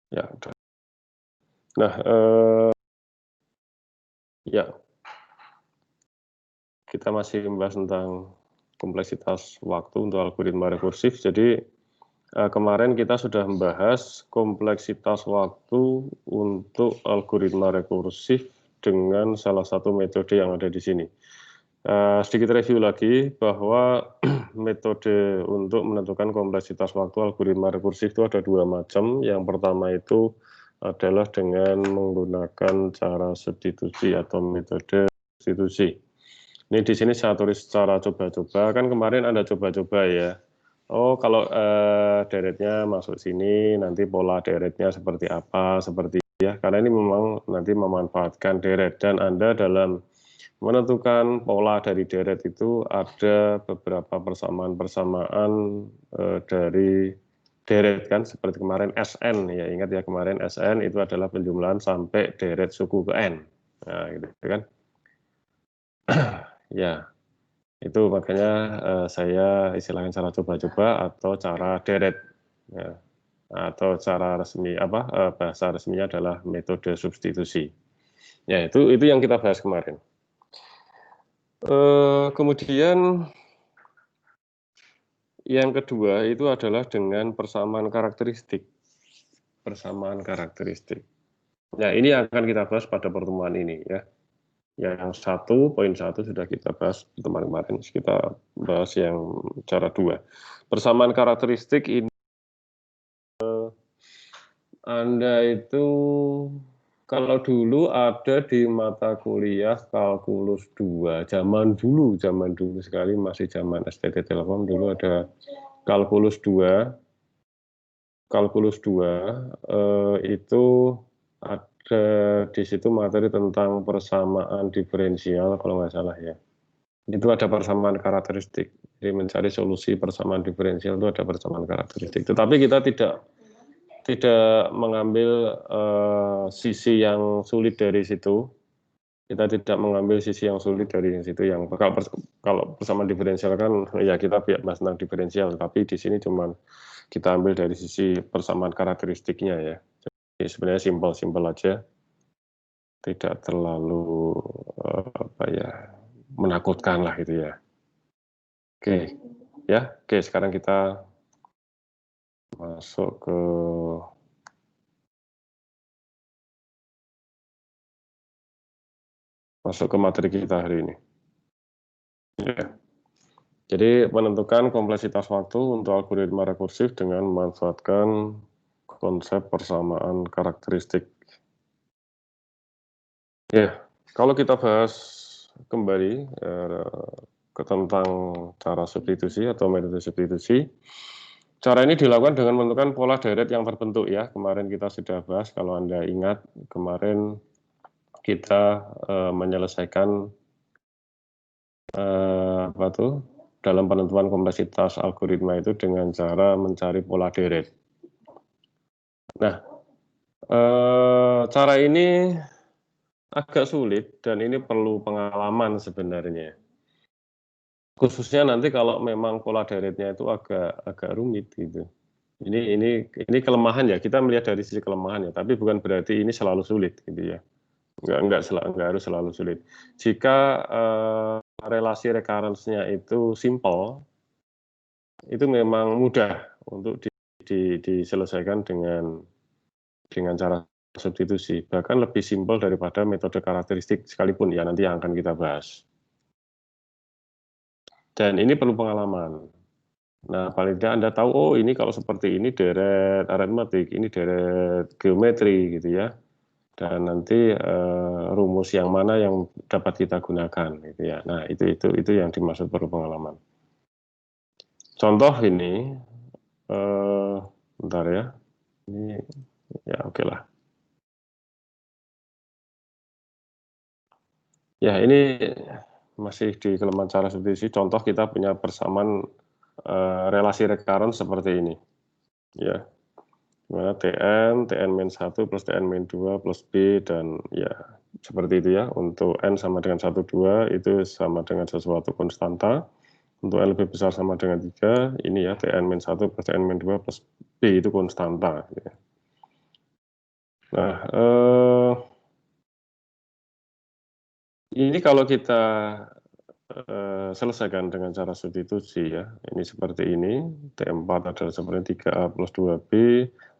Ya, udah. Nah, ya, kita masih membahas tentang kompleksitas waktu untuk algoritma rekursif. Jadi, kemarin kita sudah membahas kompleksitas waktu untuk algoritma rekursif dengan salah satu metode yang ada di sini. Sedikit review lagi bahwa metode untuk menentukan kompleksitas waktu algoritma rekursif itu ada dua macam. Yang pertama itu adalah dengan menggunakan cara substitusi atau metode substitusi. Ini di sini saya tulis secara coba-coba, kan kemarin ada coba-coba ya. Oh, kalau deretnya masuk sini, nanti pola deretnya seperti apa, seperti ya. Karena ini memang nanti memanfaatkan deret, dan Anda dalam menentukan pola dari deret itu ada beberapa persamaan-persamaan dari deret kan, seperti kemarin SN ya, ingat ya kemarin SN itu adalah penjumlahan sampai deret suku ke N. Nah, gitu kan. Ya, itu makanya saya istilahkan cara coba-coba atau cara deret. Ya, atau cara resmi bahasa resminya adalah metode substitusi. Ya, itu yang kita bahas kemarin. Kemudian yang kedua itu adalah dengan persamaan karakteristik. Persamaan karakteristik. Nah, ini akan kita bahas pada pertemuan ini ya. Yang 1.1 sudah kita bahas pertemuan kemarin. Kita bahas yang cara 2. Persamaan karakteristik ini Anda itu kalau dulu ada di mata kuliah kalkulus 2, zaman dulu sekali, masih zaman STT Telkom, dulu ada kalkulus 2. Kalkulus 2 itu ada di situ materi tentang persamaan diferensial kalau nggak salah ya. Itu ada persamaan karakteristik. Jadi mencari solusi persamaan diferensial itu ada persamaan karakteristik. Tetapi kita tidak mengambil sisi yang sulit dari situ. Kita tidak mengambil sisi yang sulit dari situ. Yang kalau persamaan diferensial kan ya kita bahas tentang diferensial, tapi di sini cuman kita ambil dari sisi persamaan karakteristiknya ya. Jadi sebenarnya simpel-simpel aja, tidak terlalu menakutkan lah gitu ya. Oke, ya, oke sekarang kita masuk ke materi kita hari ini. Ya. Jadi menentukan kompleksitas waktu untuk algoritma rekursif dengan memanfaatkan konsep persamaan karakteristik. Ya, kalau kita bahas kembali tentang cara substitusi atau metode substitusi, cara ini dilakukan dengan menentukan pola deret yang terbentuk ya. Kemarin kita sudah bahas, kalau Anda ingat, kemarin kita menyelesaikan dalam penentuan kompleksitas algoritma itu dengan cara mencari pola deret. Nah, cara ini agak sulit dan ini perlu pengalaman sebenarnya. Khususnya nanti kalau memang pola deretnya itu agak rumit gitu. Ini kelemahan ya, kita melihat dari sisi kelemahan ya, tapi bukan berarti ini selalu sulit gitu ya. Enggak harus selalu sulit. Jika relasi recurrence-nya itu simple, itu memang mudah untuk diselesaikan dengan cara substitusi, bahkan lebih simpel daripada metode karakteristik sekalipun ya, nanti yang akan kita bahas. Dan ini perlu pengalaman. Nah, paling tidak Anda tahu, oh ini kalau seperti ini deret aritmatik, ini deret geometri gitu ya. Dan nanti rumus yang mana yang dapat kita gunakan gitu ya. Nah, itu yang dimaksud perlu pengalaman. Contoh ini bentar ya. Ini ya oke lah. Ya, ini masih di kelemahan cara substitusi. Contoh kita punya persamaan relasi recurrence seperti ini. Ya. Dimana Tn-1 plus Tn-2 plus B, dan ya seperti itu ya. Untuk N sama dengan 1, 2 itu sama dengan sesuatu konstanta. Untuk N lebih besar sama dengan 3, ini ya Tn-1 plus Tn-2 plus B itu konstanta. Ya. Nah, ini kalau kita selesaikan dengan cara substitusi ya, ini seperti ini, T4 adalah seperti 3A plus 2B,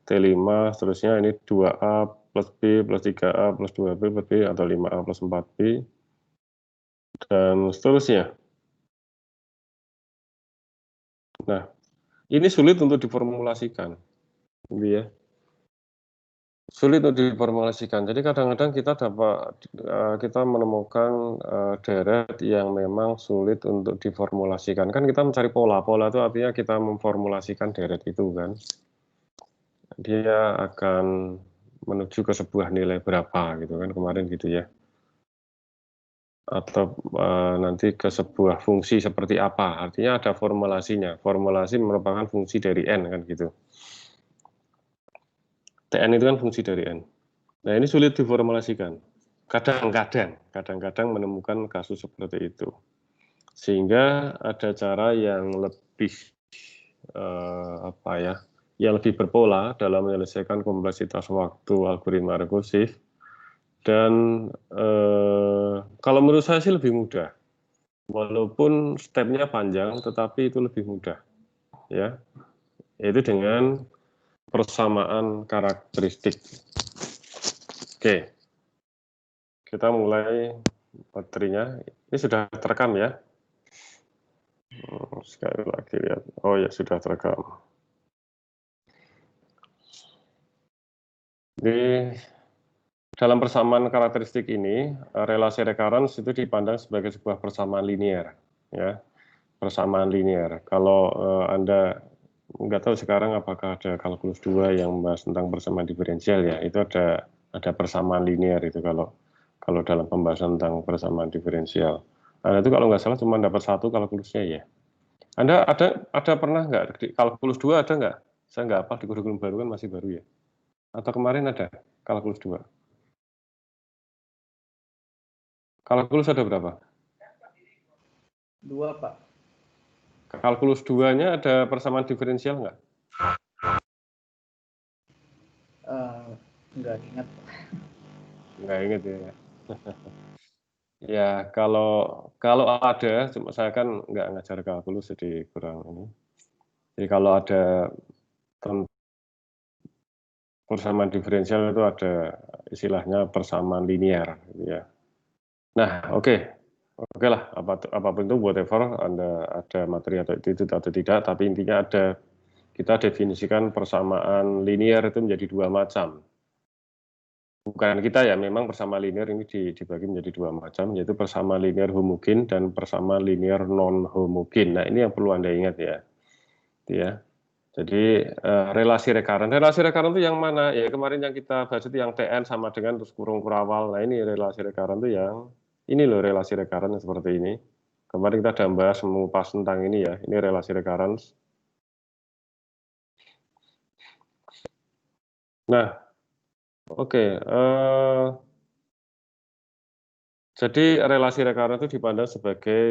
T5 seterusnya ini 2A plus B plus 3A plus 2B plus B atau 5A plus 4B, dan seterusnya. Nah, ini sulit untuk diformulasikan, gitu ya. Sulit untuk diformulasikan. Jadi kadang-kadang kita menemukan deret yang memang sulit untuk diformulasikan. Kan kita mencari pola. Pola itu artinya kita memformulasikan deret itu kan. Dia akan menuju ke sebuah nilai berapa gitu kan kemarin gitu ya. Atau nanti ke sebuah fungsi seperti apa. Artinya ada formulasinya. Formulasi merupakan fungsi dari n kan gitu. Tn itu kan fungsi dari n. Nah, ini sulit diformulasikan. Kadang-kadang menemukan kasus seperti itu. Sehingga ada cara yang lebih yang lebih berpola dalam menyelesaikan kompleksitas waktu algoritma rekursif. Dan kalau menurut saya sih lebih mudah. Walaupun stepnya panjang, tetapi itu lebih mudah. Ya, yaitu dengan persamaan karakteristik. Oke. Kita mulai materinya. Ini sudah terekam ya. Sekali lagi lihat. Oh ya, sudah terekam. Di dalam persamaan karakteristik ini, relasi recurrence itu dipandang sebagai sebuah persamaan linear. Ya, persamaan linear. Kalau Anda nggak tahu sekarang apakah ada kalkulus 2 yang membahas tentang persamaan diferensial ya, itu ada persamaan linear itu kalau dalam pembahasan tentang persamaan diferensial. Nah, itu kalau nggak salah cuma dapat satu kalkulusnya ya. Anda ada pernah nggak di kalkulus 2 ada nggak? Saya nggak apa di kurikulum baru kan masih baru ya. Atau kemarin ada kalkulus 2? Kalkulus ada berapa? 2, Pak. Kalkulus 2-nya ada persamaan diferensial nggak? Nggak ingat. Nggak ingat ya. Ya, kalau ada, cuma saya kan nggak ngajar kalkulus jadi kurang ini. Jadi kalau ada persamaan diferensial itu ada istilahnya persamaan linear, gitu ya. Nah, oke lah, apapun itu whatever Anda ada materi atau itu atau tidak, tapi intinya kita definisikan persamaan linear itu menjadi dua macam. Bukan kita ya, memang persamaan linear ini dibagi menjadi dua macam, yaitu persamaan linear homogen dan persamaan linear non homogen. Nah, ini yang perlu Anda ingat ya. Ya. Jadi relasi recurrent itu yang mana? Ya kemarin yang kita bahas itu yang Tn sama dengan terus kurung kurawal. Nah, ini relasi recurrent itu yang ini loh relasi recurrent yang seperti ini. Kemarin kita sudah bahas mengupas tentang ini ya. Ini relasi recurrence. Nah, oke. Jadi relasi recurrent itu dipandang sebagai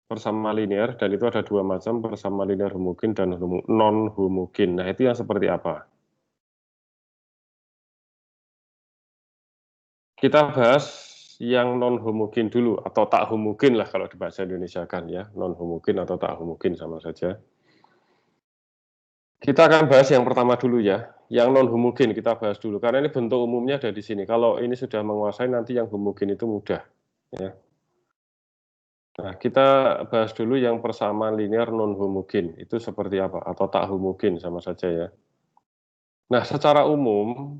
persamaan linear dan itu ada dua macam, persamaan linear homogen dan non homogen. Nah, itu yang seperti apa? Kita bahas yang non homogen dulu atau tak homogen lah kalau di bahasa Indonesia kan ya, non homogen atau tak homogen sama saja. Kita akan bahas yang pertama dulu ya, yang non homogen kita bahas dulu karena ini bentuk umumnya ada di sini. Kalau ini sudah menguasai nanti yang homogen itu mudah ya. Nah, kita bahas dulu yang persamaan linear non homogen itu seperti apa atau tak homogen sama saja ya. Nah, secara umum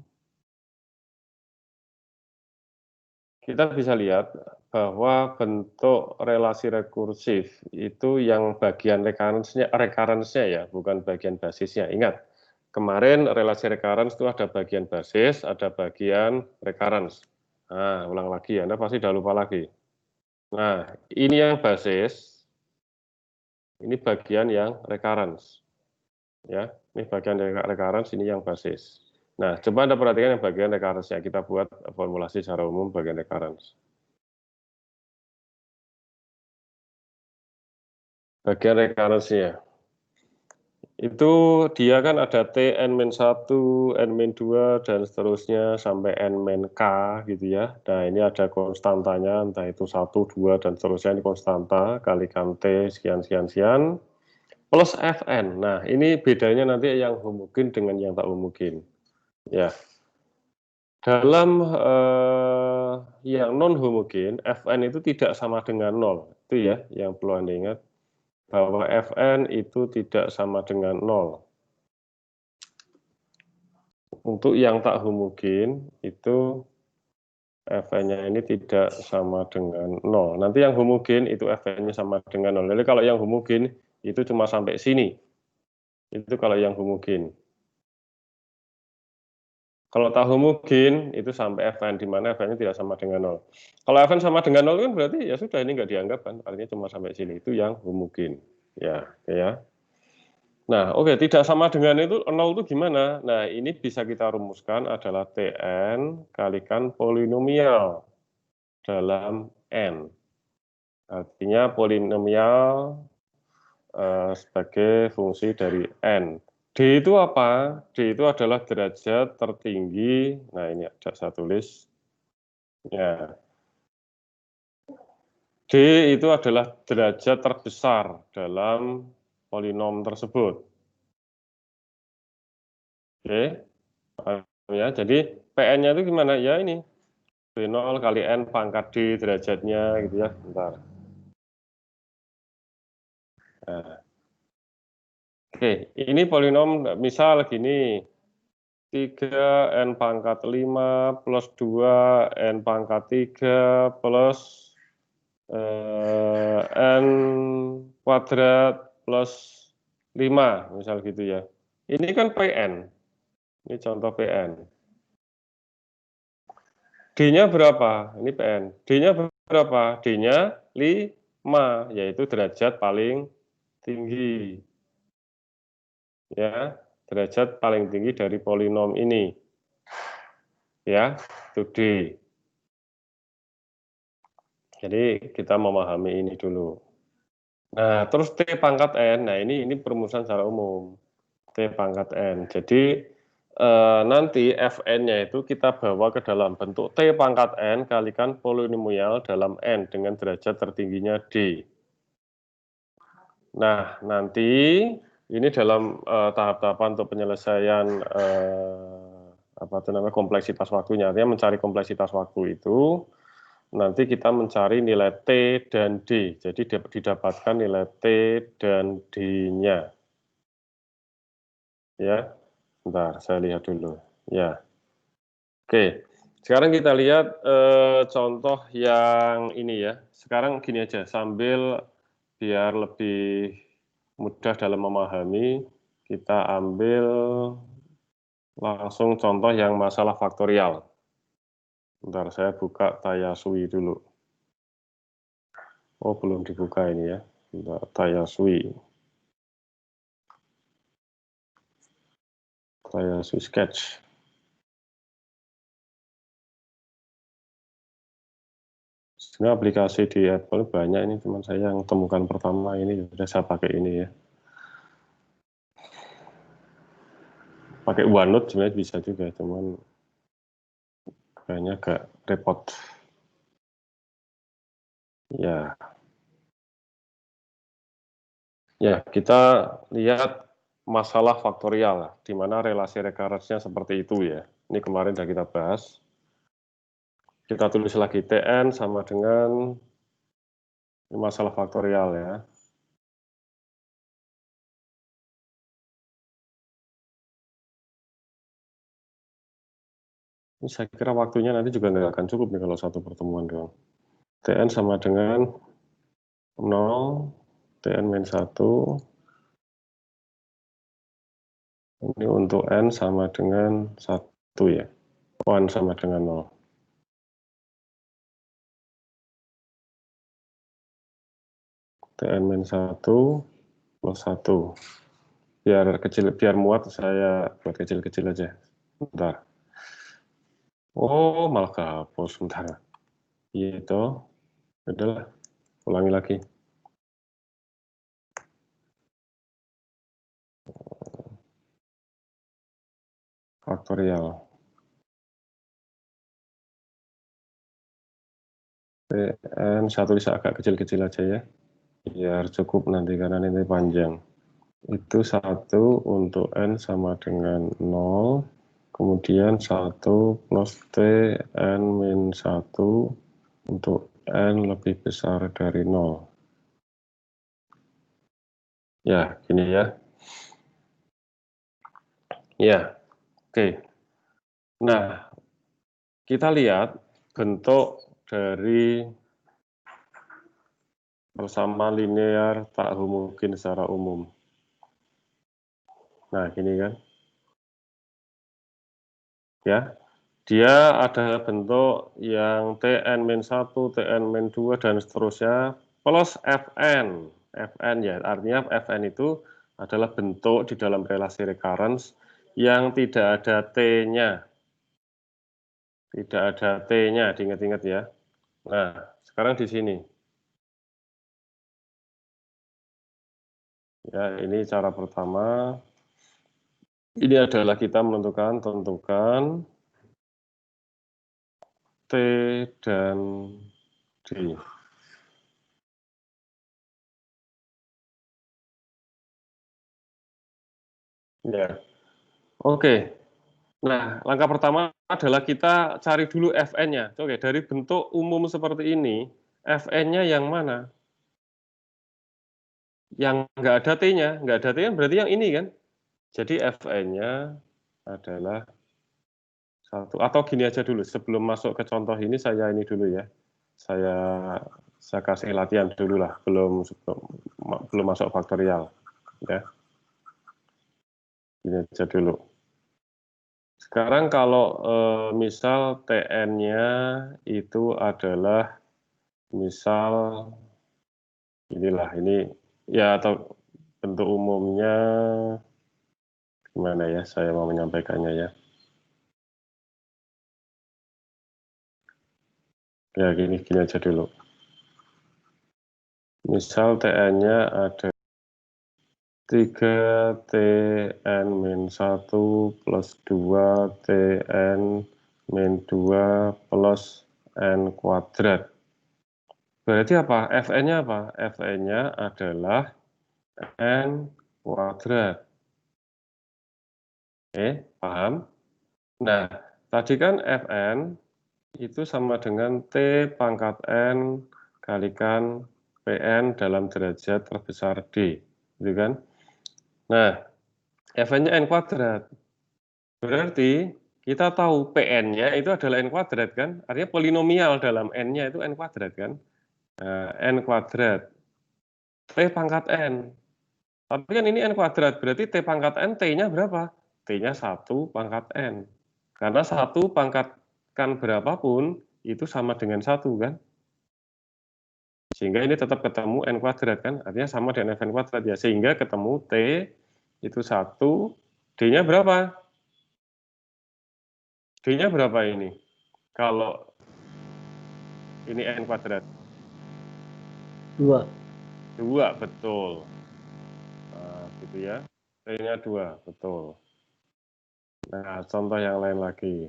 kita bisa lihat bahwa bentuk relasi rekursif itu yang bagian recurrence-nya ya, bukan bagian basisnya. Ingat, kemarin relasi recurrence itu ada bagian basis, ada bagian recurrence. Nah, ulang lagi, Anda pasti udah lupa lagi. Nah, ini yang basis, ini bagian yang recurrence. Ya, ini bagian recurrence, ini yang basis. Nah, coba Anda perhatikan yang bagian recurrence-nya. Kita buat formulasi secara umum bagian recurrence. Bagian recurrence-nya. Itu dia kan ada T N-1, N-2, dan seterusnya sampai N-K gitu ya. Nah, ini ada konstantanya, entah itu 1, 2, dan seterusnya, ini konstanta, kalikan T, sekian, plus Fn. Nah, ini bedanya nanti yang homogen dengan yang tak homogen. Ya. Dalam yang non-homogen, Fn itu tidak sama dengan 0. Itu ya, yang perlu Anda ingat. Bahwa Fn itu tidak sama dengan 0. Untuk yang tak homogen itu Fn-nya ini tidak sama dengan 0. Nanti yang homogen itu Fn-nya sama dengan 0. Jadi kalau yang homogen itu cuma sampai sini. Itu kalau yang homogen. Kalau tak homogen itu sampai Fn, di mana Fn-nya tidak sama dengan 0. Kalau Fn sama dengan 0 kan berarti ya sudah, ini nggak dianggap kan, artinya cuma sampai sini. Itu yang homogen. Ya, ya. Nah, oke, tidak sama dengan itu 0 itu gimana? Nah, ini bisa kita rumuskan adalah Tn kalikan polinomial dalam N. Artinya polinomial sebagai fungsi dari N. D itu apa? D itu adalah derajat tertinggi. Nah, ini ada saya tulis. Ya. D itu adalah derajat terbesar dalam polinom tersebut. Oke. Ya, jadi PN-nya itu gimana? Ya ini. B0 kali N pangkat D derajatnya gitu ya. Bentar. Nah. Oke, ini polinom misal gini. 3 N pangkat 5 plus 2 N pangkat 3 plus N kuadrat plus 5, misal gitu ya. Ini kan PN, ini contoh PN. D-nya berapa? Ini PN. D-nya berapa? D-nya 5, yaitu derajat paling tinggi. Ya, derajat paling tinggi dari polinom ini. Ya, itu D. Jadi kita memahami ini dulu. Nah, terus T pangkat N, nah ini perumusan secara umum. T pangkat N. Jadi nanti Fn-nya itu kita bawa ke dalam bentuk T pangkat N kalikan polinomial dalam N dengan derajat tertingginya D. Nah, nanti ini dalam tahap-tahapan untuk penyelesaian apa itu namanya kompleksitas waktunya. Artinya mencari kompleksitas waktu itu nanti kita mencari nilai T dan D. Jadi didapatkan nilai T dan D-nya. Ya, bentar saya lihat dulu. Ya, oke. Sekarang kita lihat contoh yang ini ya. Sekarang gini aja, sambil biar lebih mudah dalam memahami, kita ambil langsung contoh yang masalah faktorial. Bentar, saya buka Tayasui dulu. Oh, belum dibuka ini ya. Bentar, Tayasui. Tayasui Sketch. Sebenarnya aplikasi di Apple banyak, ini cuma saya yang temukan pertama ini, sudah saya pakai ini ya. Pakai OneNote sebenarnya bisa juga, cuman kayaknya agak repot. Ya, ya kita lihat masalah faktorial, di mana relasi recurrence-nya seperti itu ya. Ini kemarin sudah kita bahas. Kita tulis lagi Tn sama dengan masalah faktorial ya. Ini saya kira waktunya nanti juga nggak akan cukup nih kalau satu pertemuan doang. Tn sama dengan 0, Tn-1. Ini untuk N sama dengan 1 ya. N sama dengan 0. Tn-1 plus 1. Biar muat saya buat kecil-kecil aja. Bentar. Oh, malah kehapus. Bentar. Gitu. Udahlah. Ulangi lagi. faktorial. Pn 1 bisa agak kecil-kecil aja ya, biar cukup nanti karena ini panjang. Itu 1 untuk n sama dengan 0, kemudian 1 plus t n min 1 untuk n lebih besar dari 0. Ya, gini ya. Ya, oke. Nah, kita lihat bentuk dari persamaan linear tak homogen secara umum. Nah, gini kan. Ya, dia ada bentuk yang Tn-1, Tn-2, dan seterusnya, plus Fn. Fn ya, artinya Fn itu adalah bentuk di dalam relasi recurrence yang tidak ada T-nya. Tidak ada T-nya, diingat-ingat ya. Nah, sekarang di sini. Ya, ini cara pertama. Ini adalah kita tentukan T dan D. Ya, oke. Nah, langkah pertama adalah kita cari dulu Fn-nya. Oke, dari bentuk umum seperti ini, Fn-nya yang mana? Yang nggak ada T-nya. Nggak ada T-nya berarti yang ini kan? Jadi Fn-nya adalah 1. Atau gini aja dulu, sebelum masuk ke contoh ini, saya ini dulu ya. Saya kasih latihan dulu lah, belum masuk faktorial. Ya, gini aja dulu. Sekarang kalau misal Tn-nya itu adalah misal inilah ini ya, atau bentuk umumnya gimana ya saya mau menyampaikannya ya. Ya gini aja dulu. Misal Tn-nya ada 3 Tn-1 plus 2 Tn-2 plus n kuadrat. Berarti apa? Fn-nya apa? Fn-nya adalah n kuadrat. Oke, paham? Nah, tadi kan Fn itu sama dengan T pangkat N kalikan Pn dalam derajat terbesar D. Gitu kan? Nah, Fn-nya n kuadrat. Berarti kita tahu Pn-nya itu adalah n kuadrat kan? Artinya polinomial dalam n-nya itu n kuadrat kan? Nah, n kuadrat. T pangkat N. Tapi kan ini n kuadrat, berarti T pangkat N, T-nya berapa? T-nya 1 pangkat N. Karena 1 pangkatkan berapapun, itu sama dengan 1 kan? Sehingga ini tetap ketemu n kuadrat kan? Artinya sama dengan Fn kuadrat ya. Sehingga ketemu T itu 1, D-nya berapa? D-nya berapa ini? Kalau ini n kuadrat? 2. 2, betul. Nah, gitu ya. T-nya 2, betul. Nah, contoh yang lain lagi.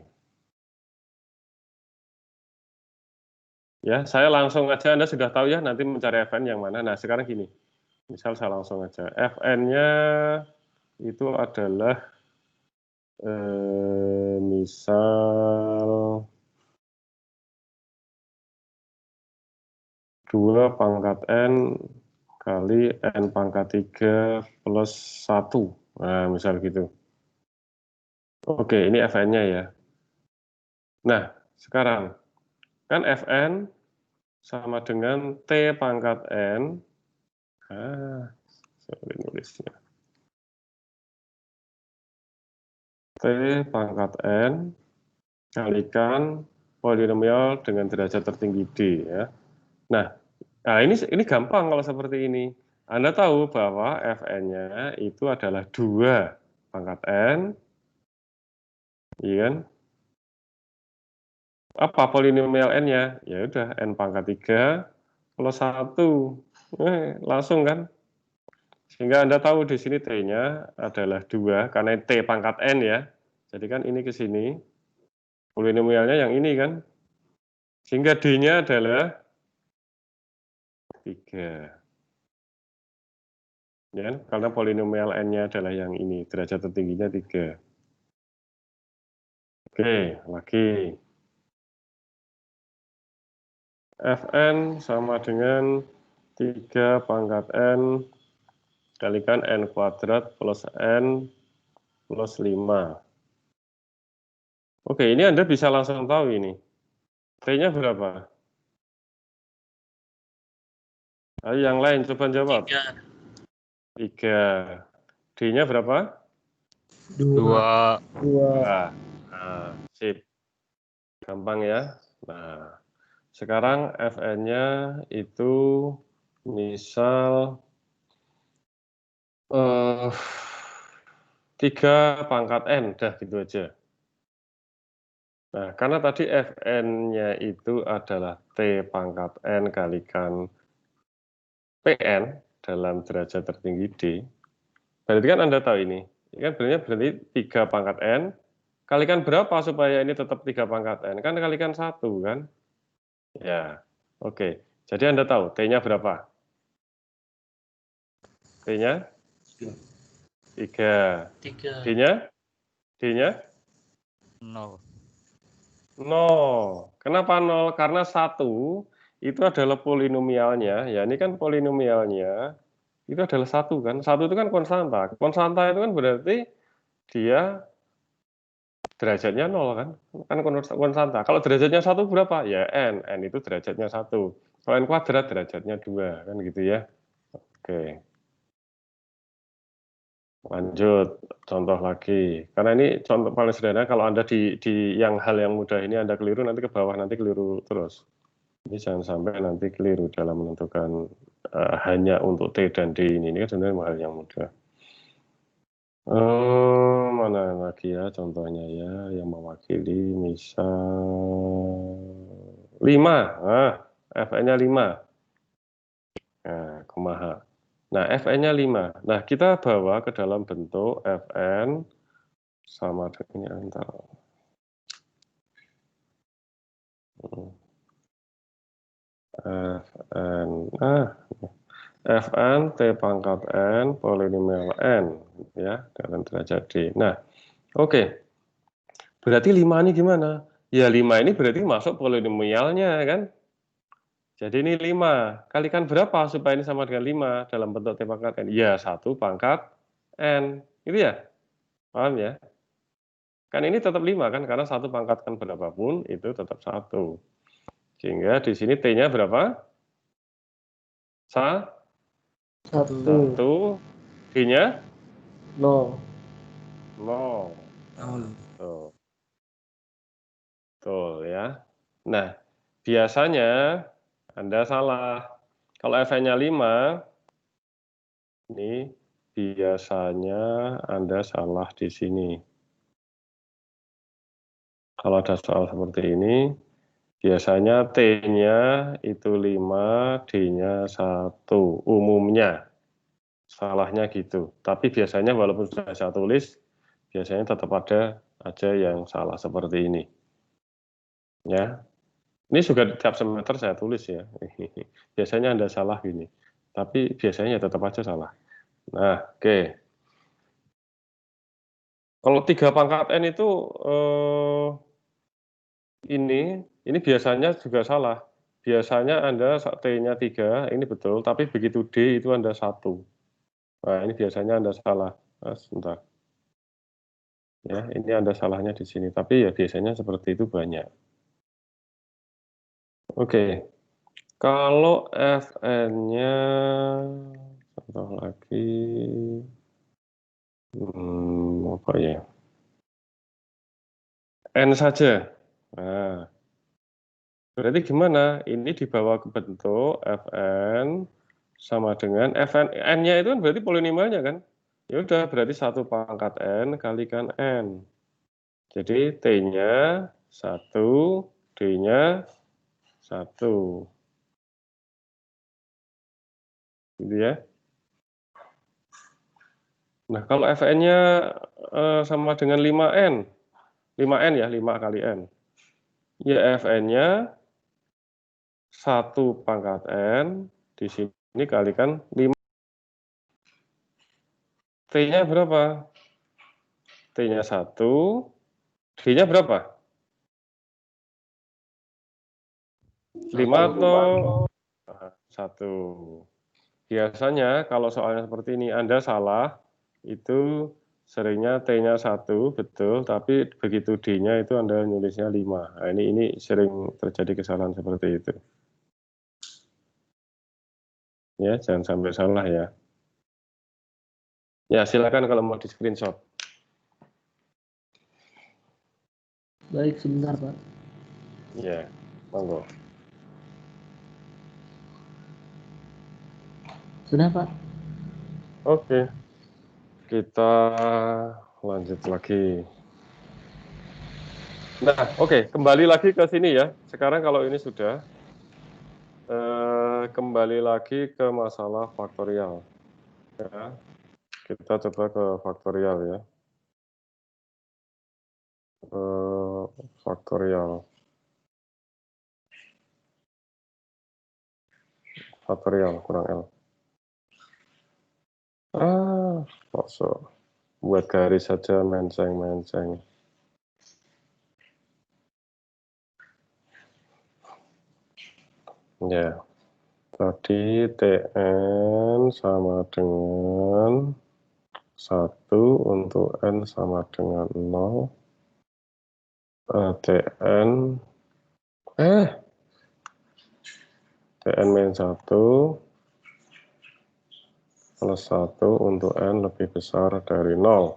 Ya, saya langsung aja, Anda sudah tahu ya nanti mencari Fn yang mana. Nah, sekarang gini. Misal saya langsung aja. Fn-nya itu adalah misal 2 pangkat N kali N pangkat 3 plus 1. Nah, misal gitu. Oke, ini Fn-nya ya. Nah, sekarang kan Fn sama dengan T pangkat N. Sorry nulisnya. T pangkat N kalikan polinomial dengan derajat tertinggi D ya. Nah, ini gampang kalau seperti ini. Anda tahu bahwa Fn-nya itu adalah 2 pangkat N, iya kan? Apa polinomial N-nya? Ya udah, N pangkat 3 plus 1. Langsung kan? Sehingga Anda tahu di sini T-nya adalah 2, karena T pangkat N ya. Jadi kan ini ke sini, polinomialnya yang ini kan. Sehingga D-nya adalah 3. Ya, karena polinomial N-nya adalah yang ini, derajat tertingginya 3. Oke, lagi. Fn sama dengan 3 pangkat N kalikan N kuadrat plus N plus 5. Oke, ini Anda bisa langsung tahu ini. T-nya berapa? Ayo yang lain coba jawab. 3. D-nya berapa? 2. 2. Nah, sip. Gampang ya. Nah, sekarang Fn-nya itu misal 3 pangkat N, dah gitu aja. Nah, karena tadi Fn-nya itu adalah T pangkat N kalikan Pn dalam derajat tertinggi D, berarti kan Anda tahu ini. Ini kan berarti 3 pangkat N, kalikan berapa supaya ini tetap 3 pangkat N? Kan kalikan 1 kan? Ya, oke. Jadi Anda tahu T-nya berapa? T-nya? 3. D-nya? D-nya? 0. 0. Kenapa 0? Karena 1 itu adalah polinomialnya. Ya, ini kan polinomialnya itu adalah 1 kan. 1 itu kan konstanta. Konstanta itu kan berarti dia derajatnya 0 kan. Kan konstanta. Kalau derajatnya 1 berapa? Ya N. N itu derajatnya 1. Kalau N kuadrat derajatnya 2 kan gitu ya. Oke. Lanjut, contoh lagi. Karena ini contoh paling sederhana, kalau Anda di yang hal yang mudah ini Anda keliru, nanti ke bawah nanti keliru terus. Ini jangan sampai nanti keliru dalam menentukan hanya untuk T dan D ini kan sebenarnya hal yang mudah. Mana lagi ya contohnya ya, yang mewakili misal 5. Nah, Fn-nya 5. Nah, kumaha. Nah, Fn-nya 5. Nah, kita bawa ke dalam bentuk Fn sama dengan antara Fn T pangkat N polinomial N ya dalam derajat D. Nah, oke. Berarti 5 ini gimana? Ya 5 ini berarti masuk polinomialnya kan? Jadi ini 5. Kalikan berapa supaya ini sama dengan 5 dalam bentuk T pangkat N? Ya 1 pangkat N. Itu ya? Paham ya? Kan ini tetap 5 kan? Karena 1 pangkatkan berapapun itu tetap 1. Sehingga di sini T-nya berapa? 1. D-nya? 0. 0. Tuh. Betul ya. Nah, biasanya Anda salah. Kalau Fn-nya 5, ini biasanya Anda salah di sini. Kalau ada soal seperti ini, biasanya T-nya itu 5, D-nya 1. Umumnya. Salahnya gitu. Tapi biasanya walaupun sudah saya tulis, biasanya tetap ada aja yang salah seperti ini. Ya. Ini juga tiap semester saya tulis ya. Biasanya Anda salah gini. Tapi biasanya tetap aja salah. Nah, oke. Kalau 3 pangkat N itu ini biasanya juga salah. Biasanya Anda T-nya 3, ini betul, tapi begitu D itu Anda 1. Nah, ini biasanya Anda salah. Nah, sebentar. Ya, ini Anda salahnya di sini, tapi ya biasanya seperti itu banyak. Oke. Kalau Fn-nya contoh lagi apa ya? N saja. Nah, berarti gimana? Ini dibawa ke bentuk Fn sama dengan Fn, N-nya itu kan berarti polinomialnya kan? Ya udah, berarti 1 pangkat N kalikan N. Jadi T-nya 1, D-nya 1. Gitu ya. Nah, kalau Fn-nya sama dengan 5N, 5N ya, 5 kali N. Ya, Fn-nya 1 pangkat N, di sini kalikan 5. T-nya berapa? T-nya 1, D-nya berapa? 5 atau 1. Biasanya kalau soalnya seperti ini Anda salah, itu seringnya T-nya 1, betul, tapi begitu D-nya itu Anda nulisnya 5. Nah, ini sering terjadi kesalahan seperti itu. Ya, jangan sampai salah ya. Ya, silakan kalau mau di screenshot. Baik, sebentar, Pak. Ya, monggo. Sudah, Pak. Oke, kita lanjut lagi. Nah, oke, kembali lagi ke sini ya. Sekarang kalau ini sudah, kembali lagi ke masalah faktorial. Ya, kita coba ke faktorial ya. Faktorial. Faktorial kurang L. Kosong. Buat garis saja menceng-menceng. Ya, tadi Tn sama dengan 1 untuk N sama dengan 0. Tn min 1 plus 1 untuk N lebih besar dari 0.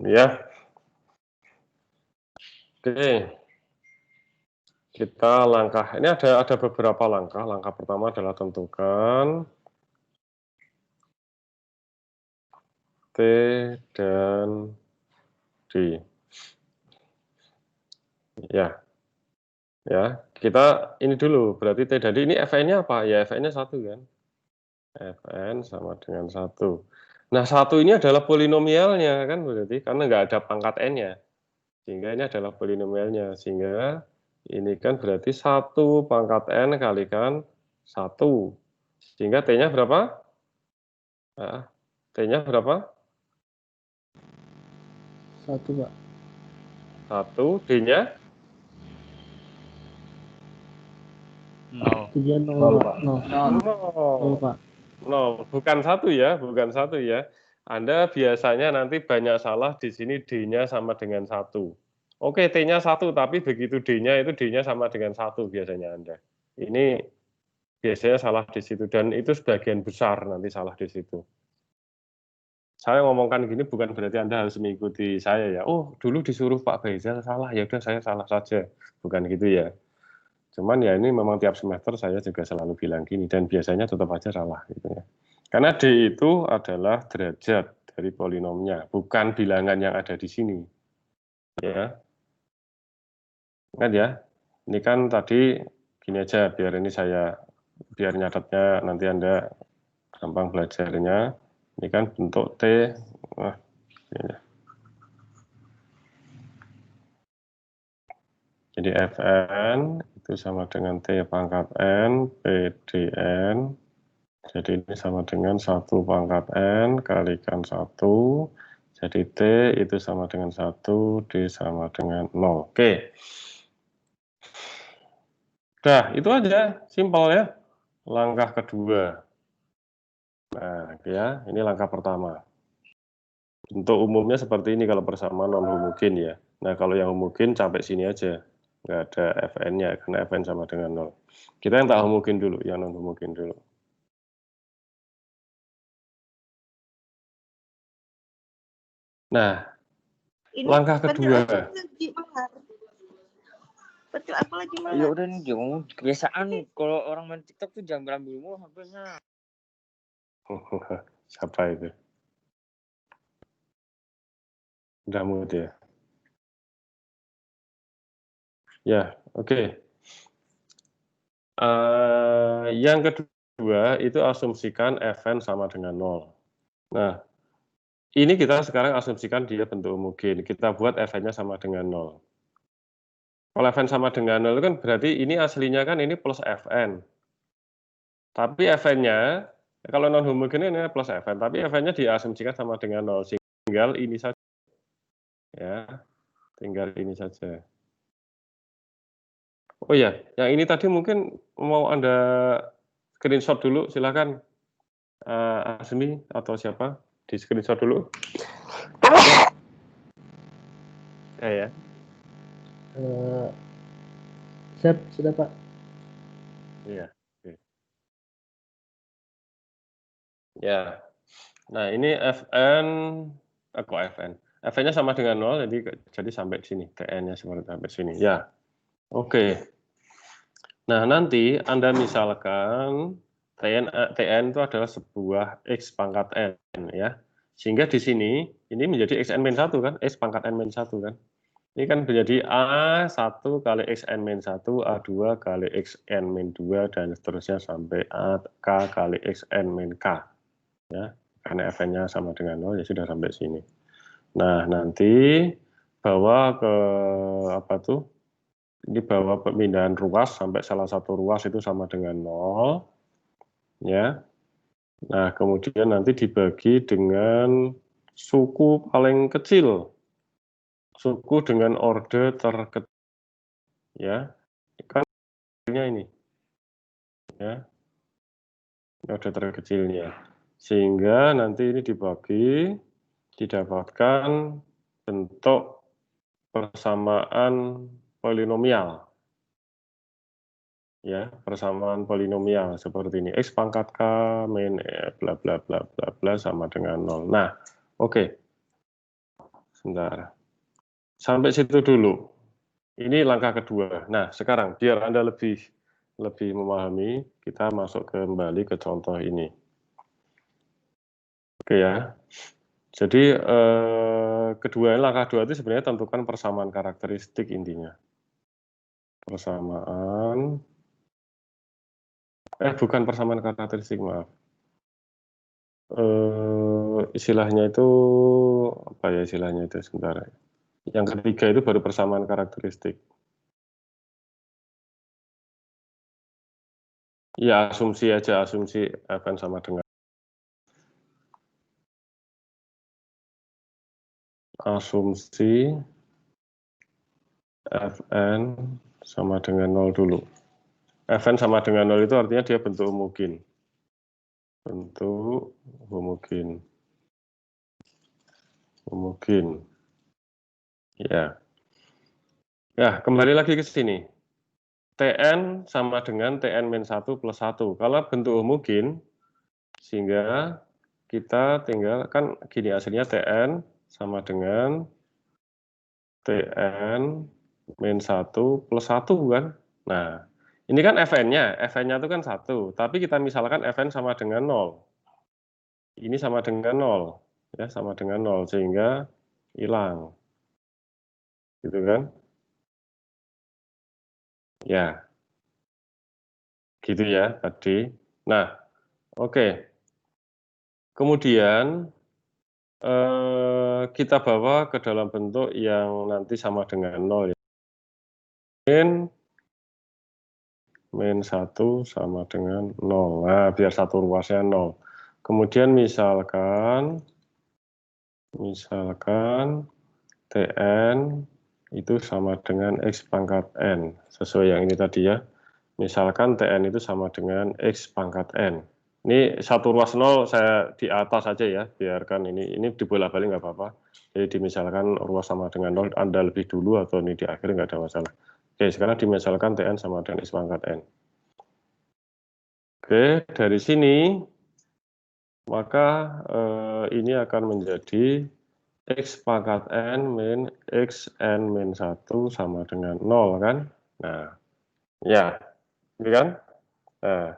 Ya. Oke. Kita langkah, ini ada beberapa langkah. Langkah pertama adalah tentukan T dan D. Ya. Ya, kita ini dulu, berarti T dan D ini Fn-nya apa? Ya, Fn-nya 1 kan? Fn sama dengan 1. Nah, 1 ini adalah polinomialnya kan berarti, karena nggak ada pangkat N-nya. Sehingga ini adalah polinomialnya. Sehingga ini kan berarti 1 pangkat N kalikan 1. Sehingga T-nya berapa? Nah, T-nya berapa? 1, Pak. 1, D-nya? 0. Dia 0, Pak. 0, 0. Pak. 0. Bukan 1 ya, bukan 1 ya. Anda biasanya nanti banyak salah di sini D-nya sama dengan 1. Oke, T-nya 1, tapi begitu D-nya itu D-nya sama dengan 1 biasanya Anda. Ini biasanya salah di situ, dan itu sebagian besar nanti salah di situ. Saya ngomongkan gini bukan berarti Anda harus mengikuti saya ya. Oh, dulu disuruh Pak Faizal salah, ya udah saya salah saja. Bukan gitu ya. Cuman ya ini memang tiap semester saya juga selalu bilang gini, dan biasanya tetap aja salah gitu ya. Karena D itu adalah derajat dari polinomnya, bukan bilangan yang ada di sini. Ya. Ingat ya, ini kan tadi gini aja, biar nyatetnya nanti Anda gampang belajarnya. Ini kan bentuk T. Ya. Jadi Fn itu sama dengan T pangkat N, PDN. Jadi ini sama dengan 1 pangkat N kalikan 1. Jadi T itu sama dengan 1, D sama dengan 0. Oke. Nah, itu aja. Simpel ya. Langkah kedua. Nah, ya, ini langkah pertama. Untuk umumnya seperti ini kalau persamaan non-homogen ya. Nah, kalau yang homogen sampai sini aja. Nggak ada Fn-nya, karena Fn sama dengan 0. Kita yang tak homogen dulu, yang non-homogen dulu. Nah, Ini langkah kedua. Aku lagi mana? Ya udah nih, jangan kebiasaan kalau orang main TikTok tuh jangan berambil mulu HP-nya. Siapa itu? Udah mood ya? Ya, oke. Yang kedua itu asumsikan Fn sama dengan 0. Nah, ini kita sekarang asumsikan dia bentuk homogen. Kita buat fn-nya sama dengan 0. Kalau fn sama dengan 0 kan berarti ini aslinya kan ini plus fn. Tapi fn-nya, kalau non homogen ini plus fn, tapi fn-nya diasumsikan sama dengan 0. Tinggal ini saja. Ya, tinggal ini saja. Oh ya, yang ini tadi mungkin mau Anda screenshot dulu, silakan. Azmi atau siapa, di screenshot dulu. Ya. Siap, sudah Pak. Iya. Oke. Ya. Nah, ini fn, kok fn? Fn-nya sama dengan 0, jadi sampai sini. Tn-nya sampai sini. Ya. Oke. Nah, nanti Anda misalkan Tn itu adalah sebuah X pangkat N, ya. Sehingga di sini, ini menjadi Xn-1 kan, X pangkat N-1 kan. Ini kan menjadi A1 kali Xn-1, A2 kali Xn-2, dan seterusnya sampai AK kali Xn-K. Ya, karena Fn-nya sama dengan 0, ya sudah sampai sini. Nah, nanti bawa ke, ini bawa pemindahan ruas sampai salah satu ruas itu sama dengan 0. Ya. Nah, kemudian nanti dibagi dengan suku paling kecil. Suku dengan orde terkecil, ya, kan ini, ya, orde terkecilnya, sehingga nanti ini dibagi, didapatkan bentuk persamaan polinomial, ya, persamaan polinomial seperti ini, X pangkat K min bla bla bla bla bla sama dengan 0. Nah, oke. Sebentar. Sampai situ dulu. Ini langkah kedua. Nah, sekarang biar Anda lebih memahami, kita masuk kembali ke contoh ini. Oke ya. Jadi langkah kedua itu sebenarnya tentukan persamaan karakteristik intinya. Persamaan, bukan persamaan karakteristik, maaf. Istilahnya itu apa ya istilahnya itu, sebentar. Yang ketiga itu baru persamaan karakteristik. Ya, asumsi aja, asumsi Fn sama dengan asumsi Fn sama dengan 0 dulu. Fn sama dengan 0 itu artinya dia bentuk homogen. Bentuk homogen. Homogen. Ya. Ya, kembali lagi ke sini. Tn sama dengan Tn-1 plus 1. Kalau bentuk homogen, sehingga kita tinggal, kan gini hasilnya Tn sama dengan Tn-1 plus 1 kan. Nah, ini kan Fn-nya. Fn-nya itu kan 1. Tapi kita misalkan Fn sama dengan 0. Ini sama dengan 0. Ya, sama dengan 0. Sehingga hilang. Gitu kan. Ya. Gitu ya tadi. Nah, oke. Kemudian kita bawa ke dalam bentuk yang nanti sama dengan 0 ya. Min 1 sama dengan 0. Nah, biar satu ruasnya 0. Kemudian misalkan Tn itu sama dengan X pangkat N. Sesuai yang ini tadi ya. Misalkan Tn itu sama dengan X pangkat N. Ini satu ruas 0 saya di atas saja ya. Biarkan ini dibolak-balik nggak apa-apa. Jadi dimisalkan ruas sama dengan 0, Anda lebih dulu atau ini di akhir nggak ada masalah. Oke, sekarang dimisalkan Tn sama dengan X pangkat N. Oke, dari sini maka ini akan menjadi X pangkat N min Xn min 1 sama dengan 0 kan. Nah, ya, ini kan. Nah,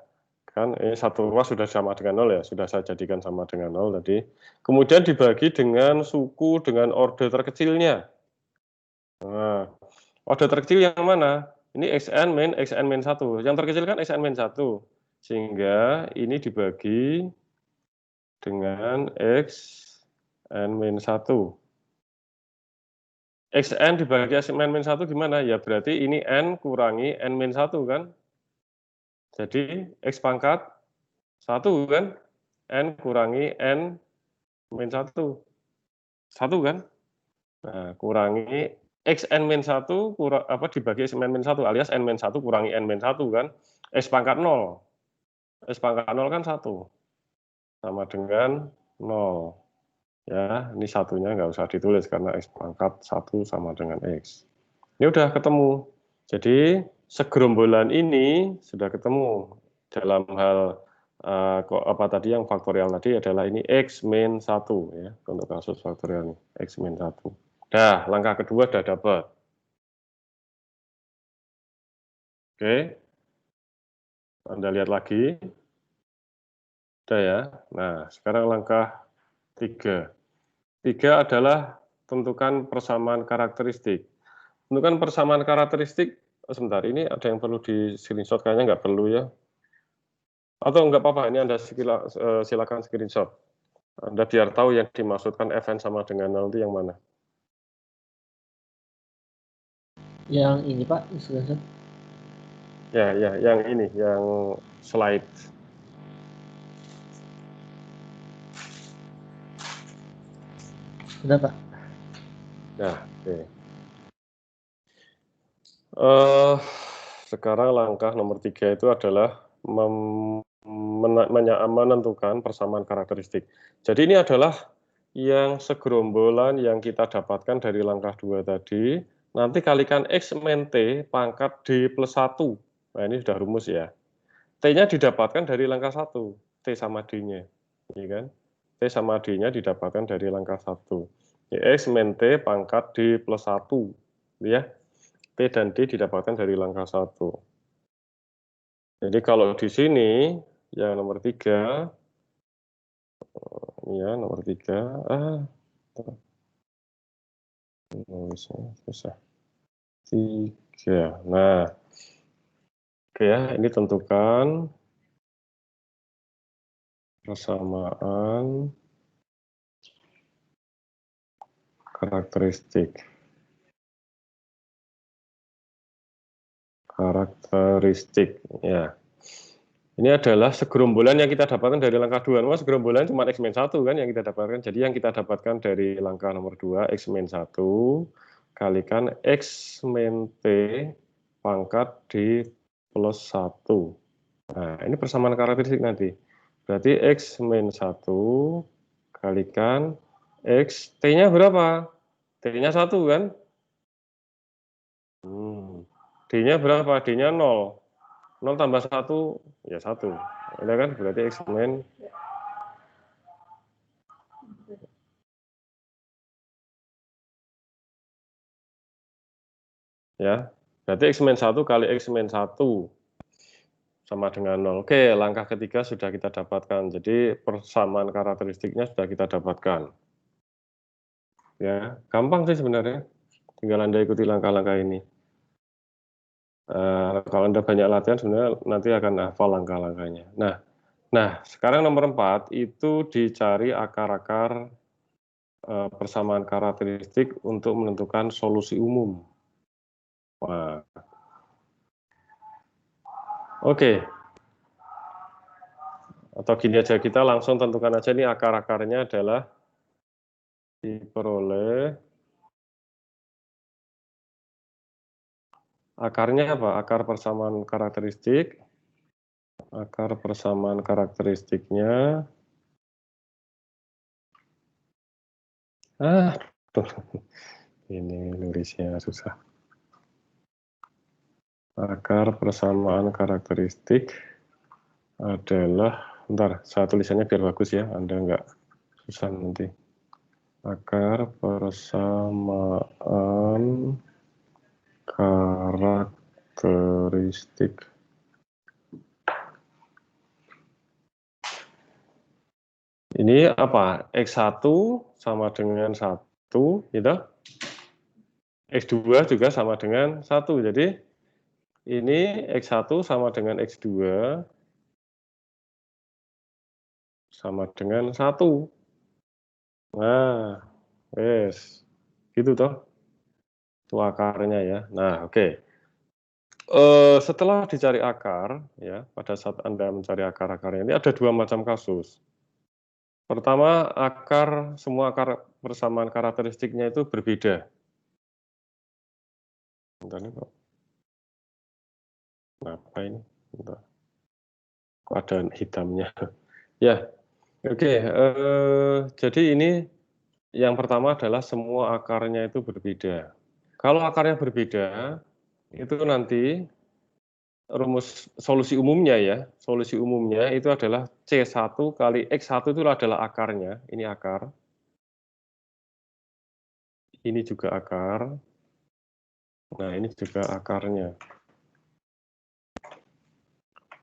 kan ini satu ruas sudah sama dengan 0 ya, sudah saya jadikan sama dengan 0 tadi. Kemudian dibagi dengan suku dengan orde terkecilnya. Nah, orde terkecil yang mana? Ini Xn min 1. Yang terkecil kan Xn min 1. Sehingga ini dibagi dengan N-1. Xn dibagi N-1 gimana? Ya berarti ini N kurangi N-1 kan? Jadi X pangkat 1 kan? N kurangi N-1. 1 kan? Nah, kurangi Xn-1 dibagi Xn-1 alias N-1 kurangi N-1 kan? X pangkat 0. X pangkat 0 kan 1. Sama dengan 0. Ya, ini satunya nggak usah ditulis karena X pangkat 1 sama dengan X. Ini udah ketemu. Jadi segerombolan ini sudah ketemu dalam hal tadi yang faktorial tadi adalah ini X min 1 ya untuk kasus faktorial ini X min 1. Dah, langkah kedua sudah dapat. Oke. Anda lihat lagi. Sudah ya. Nah, sekarang langkah 3. 3 adalah tentukan persamaan karakteristik. Tentukan persamaan karakteristik, sebentar, ini ada yang perlu di screenshot, kayaknya nggak perlu ya. Atau nggak apa-apa, ini Anda silakan screenshot. Anda biar tahu yang dimaksudkan Fn sama dengan 0 itu yang mana. Yang ini Pak, screenshot. Ya, yang ini, yang slide. Sudah Pak. Nah, oke. Sekarang langkah nomor 3 itu adalah menentukan persamaan karakteristik. Jadi ini adalah yang segerombolan yang kita dapatkan dari langkah 2 tadi, nanti kalikan X min T pangkat D plus 1. Nah ini sudah rumus ya. T-nya didapatkan dari langkah 1, T sama D-nya. Ya kan? T sama D-nya didapatkan dari langkah 1. Ya, X min T pangkat D plus 1. Ya. T dan D didapatkan dari langkah 1. Jadi kalau di sini, yang nomor 3, ya nomor 3, susah. 3. Nah, oke ya, ini tentukan persamaan karakteristik. Ya. Ini adalah segerombolan yang kita dapatkan dari langkah 2. Mas, segerombolan cuma X min 1 kan yang kita dapatkan. Jadi yang kita dapatkan dari langkah nomor 2, X min 1, kalikan X min T pangkat D plus 1. Nah, ini persamaan karakteristik nanti. Berarti X min 1 kalikan X, T-nya berapa? T-nya 1 kan? D-nya berapa? D-nya 0. 0 tambah 1, ya 1. Ada kan? Berarti X min. Ya, berarti X min 1 kali X min 1 sama dengan 0. Oke, langkah ketiga sudah kita dapatkan. Jadi persamaan karakteristiknya sudah kita dapatkan. Ya, gampang sih sebenarnya. Tinggal Anda ikuti langkah-langkah ini. Kalau Anda banyak latihan sebenarnya nanti akan hafal langkah-langkahnya. Nah, sekarang nomor 4 itu dicari akar-akar persamaan karakteristik untuk menentukan solusi umum. Wah. Oke. Atau gini aja, kita langsung tentukan aja nih akar-akarnya adalah diperoleh. Akarnya apa? Akar persamaan karakteristik. Akar persamaan karakteristiknya. Ini nulisnya susah. Akar persamaan karakteristik adalah, bentar, saya tulisannya biar bagus ya, Anda nggak susah nanti. Akar persamaan karakteristik. Ini apa? X1 sama dengan 1, gitu. X2 juga sama dengan 1. Jadi ini X1 sama dengan X2 sama dengan 1. Nah, yes. Gitu toh. Itu akarnya ya. Nah, oke. Setelah dicari akar, ya, pada saat Anda mencari akar-akarnya ini ada dua macam kasus. Pertama, semua akar persamaan karakteristiknya itu berbeda. Bentar nih kok. Apa ini? Bentar. Kok ada hitamnya? Ya, oke. Jadi ini yang pertama adalah semua akarnya itu berbeda. Kalau akarnya berbeda, itu nanti rumus solusi umumnya ya, solusi umumnya itu adalah C1 kali X1 itu adalah akarnya, ini akar. Ini juga akar. Nah, ini juga akarnya.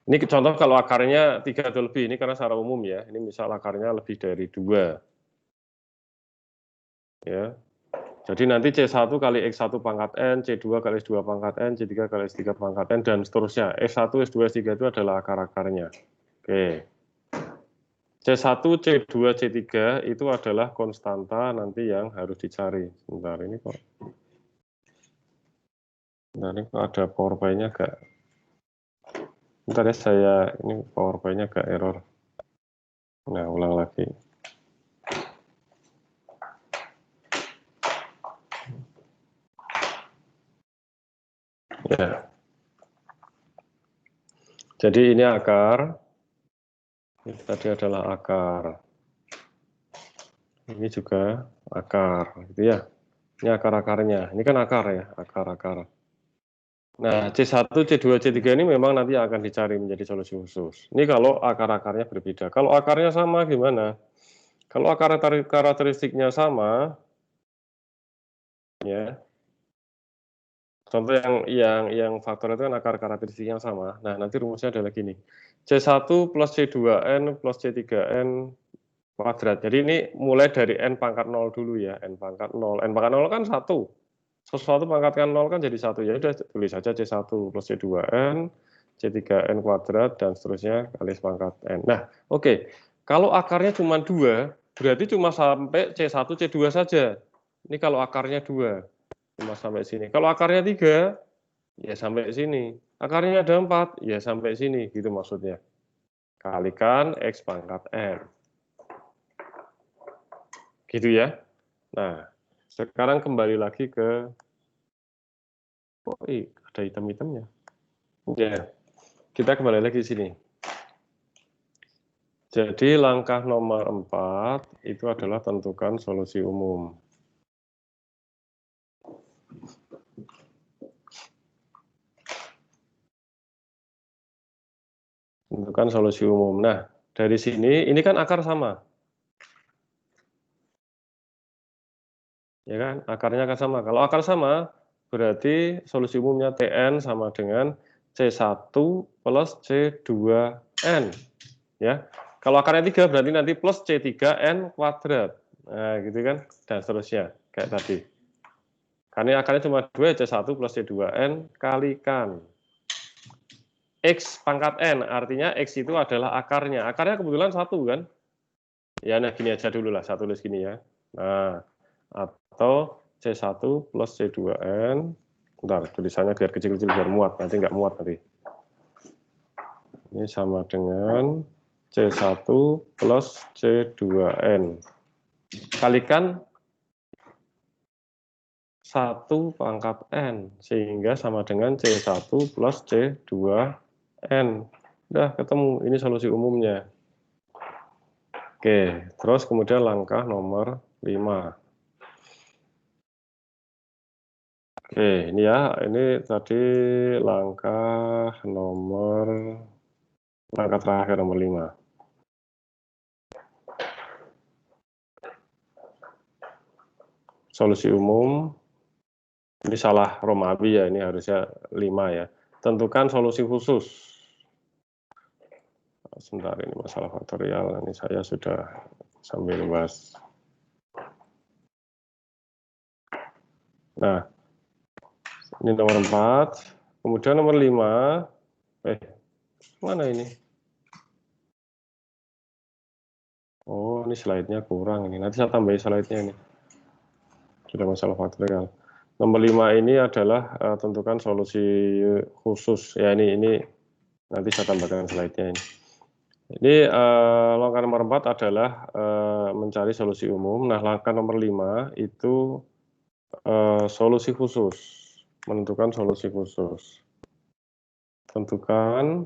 Ini contoh kalau akarnya 3 atau lebih, ini karena secara umum ya. Ini misal akarnya lebih dari 2. Ya. Jadi nanti C1 kali X1 pangkat N, C2 kali S2 pangkat N, C3 kali S3 pangkat N, dan seterusnya. S1, S2, S3 itu adalah akar-akarnya. Oke. C1, C2, C3 itu adalah konstanta nanti yang harus dicari. Sebentar, ini kok. Sebentar, ini kok ada PowerPoint-nya agak. Bentar ya, ini PowerPoint-nya agak error. Nah, ulang lagi. Ya. Jadi ini akar. Ini tadi adalah akar. Ini juga akar, gitu ya. Ini akar-akarnya. Ini kan akar ya, akar-akar. Nah, C1, C2, C3 ini memang nanti akan dicari menjadi solusi khusus. Ini kalau akar-akarnya berbeda. Kalau akarnya sama gimana? Kalau akar karakteristiknya sama, ya. Contoh yang faktor itu kan akar karakteristik yang sama. Nah, nanti rumusnya adalah gini. C1 plus C2N plus C3N kuadrat. Jadi ini mulai dari N pangkat 0 dulu ya. N pangkat 0. N pangkat 0 kan 1. Sesuatu pangkatkan 0 kan jadi 1. Ya udah tulis saja C1 plus C2N, C3N kuadrat, dan seterusnya kali pangkat N. Nah, oke. Kalau akarnya cuma 2, berarti cuma sampai C1, C2 saja. Ini kalau akarnya 2. Cuma sampai sini. Kalau akarnya 3, ya sampai sini. Akarnya ada 4, ya sampai sini. Gitu maksudnya. Kalikan X pangkat N. Gitu ya. Nah, sekarang kembali lagi ke... Oh, ada hitam-hitamnya. Ya, kita kembali lagi di sini. Jadi langkah nomor 4 itu adalah tentukan solusi umum. Tentukan solusi umum. Nah, dari sini, ini kan akar sama. Ya kan, akarnya akan sama. Kalau akar sama, berarti solusi umumnya Tn sama dengan C1 plus C2N. Ya. Kalau akarnya 3, berarti nanti plus C3N kuadrat. Nah, gitu kan, dan seterusnya, kayak tadi. Karena akarnya cuma 2, C1 plus C2N kalikan X pangkat N, artinya X itu adalah akarnya. Akarnya kebetulan 1 kan? Ya, nah gini aja dulu lah, saya tulis gini ya. Nah, atau C1 plus C2N, bentar, tulisannya biar kecil-kecil, biar muat, nanti nggak muat nanti. Ini sama dengan C1 plus C2N. Kalikan 1 pangkat N, sehingga sama dengan C1 plus C2N. Udah ketemu, ini solusi umumnya. Oke, terus kemudian langkah nomor 5. Oke, ini ya, ini tadi langkah terakhir nomor 5. Solusi umum, ini salah Romawi ya, ini harusnya 5 ya. Tentukan solusi khusus. Sebentar, ini masalah faktorial, ini saya sudah sambil bahas. Nah, ini nomor 4, kemudian nomor 5, mana ini? Oh, ini slide-nya kurang ini. Nanti saya tambahin slide-nya ini. Sudah masalah faktorial. Nomor 5 ini adalah tentukan solusi khusus. Ya, ini nanti saya tambahkan slide-nya ini. Ini langkah nomor 4 adalah mencari solusi umum. Nah, langkah nomor 5 itu solusi khusus. Menentukan solusi khusus. Tentukan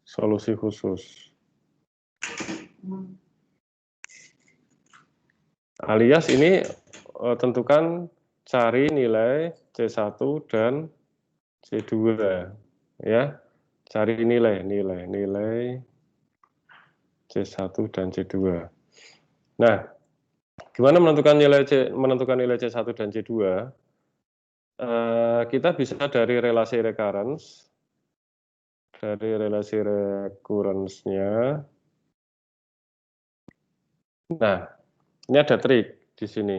solusi khusus. Alias ini tentukan cari nilai C1 dan C2 ya. Cari nilai C1 dan C2. Nah, gimana menentukan nilai C1 dan C2? Kita bisa dari relasi recurrence. Dari relasi recurrence-nya. Nah, ini ada trik di sini.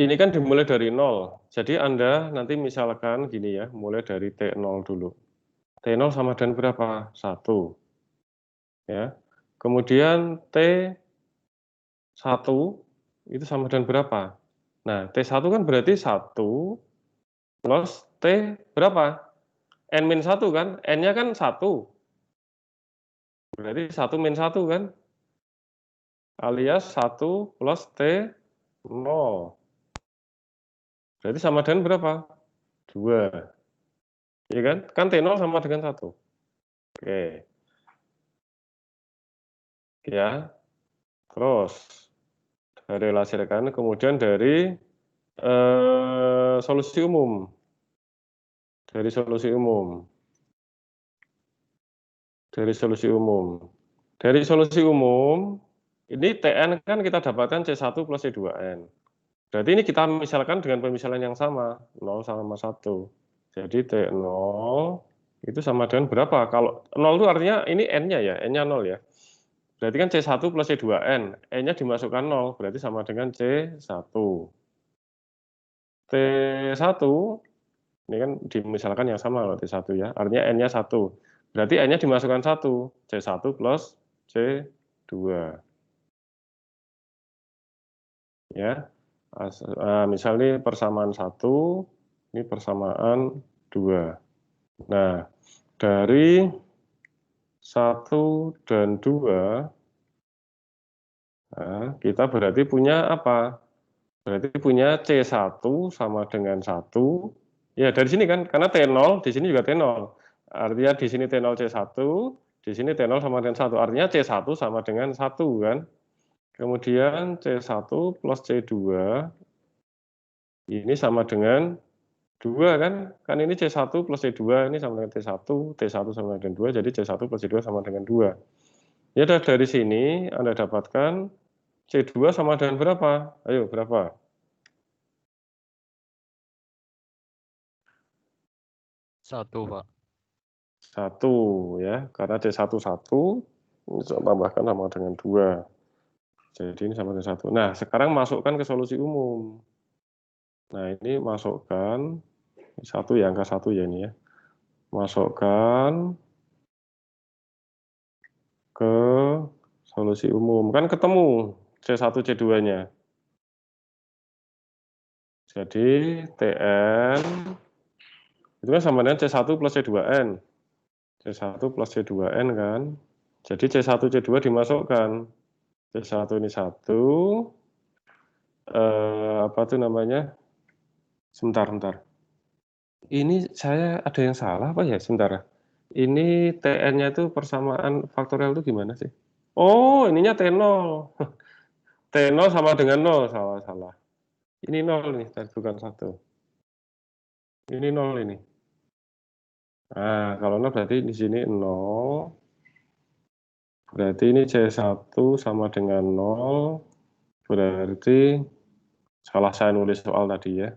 Ini kan dimulai dari 0. Jadi Anda nanti misalkan gini ya, mulai dari T0 dulu. T0 sama dengan berapa? 1. Ya. Kemudian T1 itu sama dengan berapa? Nah, T1 kan berarti 1 plus T berapa? N-1 kan? N-nya kan 1. Berarti 1 min 1 kan? Alias 1 plus T0. Berarti sama dengan berapa? 2. Ya kan? Kan T0 sama dengan 1. Oke. Ya. Terus dari relasi rekan, kemudian dari solusi umum. Dari solusi umum. Dari solusi umum. Dari solusi umum, ini Tn kan kita dapatkan C1 plus C2N. Berarti ini kita misalkan dengan pemisalan yang sama, 0 sama 1. Jadi T0 itu sama dengan berapa? Kalau 0 itu artinya ini N-nya ya, N-nya 0 ya. Berarti kan C1 plus C2N, N-nya dimasukkan 0, berarti sama dengan C1. T1, ini kan dimisalkan yang sama loh T1 ya, artinya N-nya 1. Berarti N-nya dimasukkan 1, C1 plus C2. Ya, misalnya persamaan 1, ini persamaan 2. Nah, dari 1 dan 2, nah, kita berarti punya apa? Berarti punya C1 sama dengan 1. Ya, dari sini kan, karena T0, di sini juga T0. Artinya di sini T0 C1, di sini T0 sama dengan 1. Artinya C1 sama dengan 1 kan. Kemudian C1 plus C2, ini sama dengan 2 kan. Kan ini C1 plus C2, ini sama dengan T1, T1 sama dengan 2, jadi C1 plus C2 sama dengan 2. Ya, dari sini Anda dapatkan C2 sama dengan berapa? Ayo, berapa? 1, Pak. 1 ya, karena C1 1, tambahkan sama dengan 2. Jadi ini sama dengan 1. Nah, sekarang masukkan ke solusi umum. Nah, ini masukkan 1 ya, angka 1 ya ini ya. Masukkan ke solusi umum. Kan ketemu C1 C2-nya. Jadi Tn itu kan sama dengan C1 plus C2N. C1 plus C2N kan. Jadi C1 C2 dimasukkan. C1 ini 1. Apa tuh namanya? Sebentar. Ini saya ada yang salah apa ya? Sebentar. Ini Tn-nya itu persamaan faktorial itu gimana sih? Oh, ininya T0. T0 sama dengan 0. Salah. Ini 0 nih, bukan 1. Ini 0 ini. Nah, kalau 0 berarti di sini 0. Berarti ini C1 sama dengan 0. Berarti salah saya nulis soal tadi ya.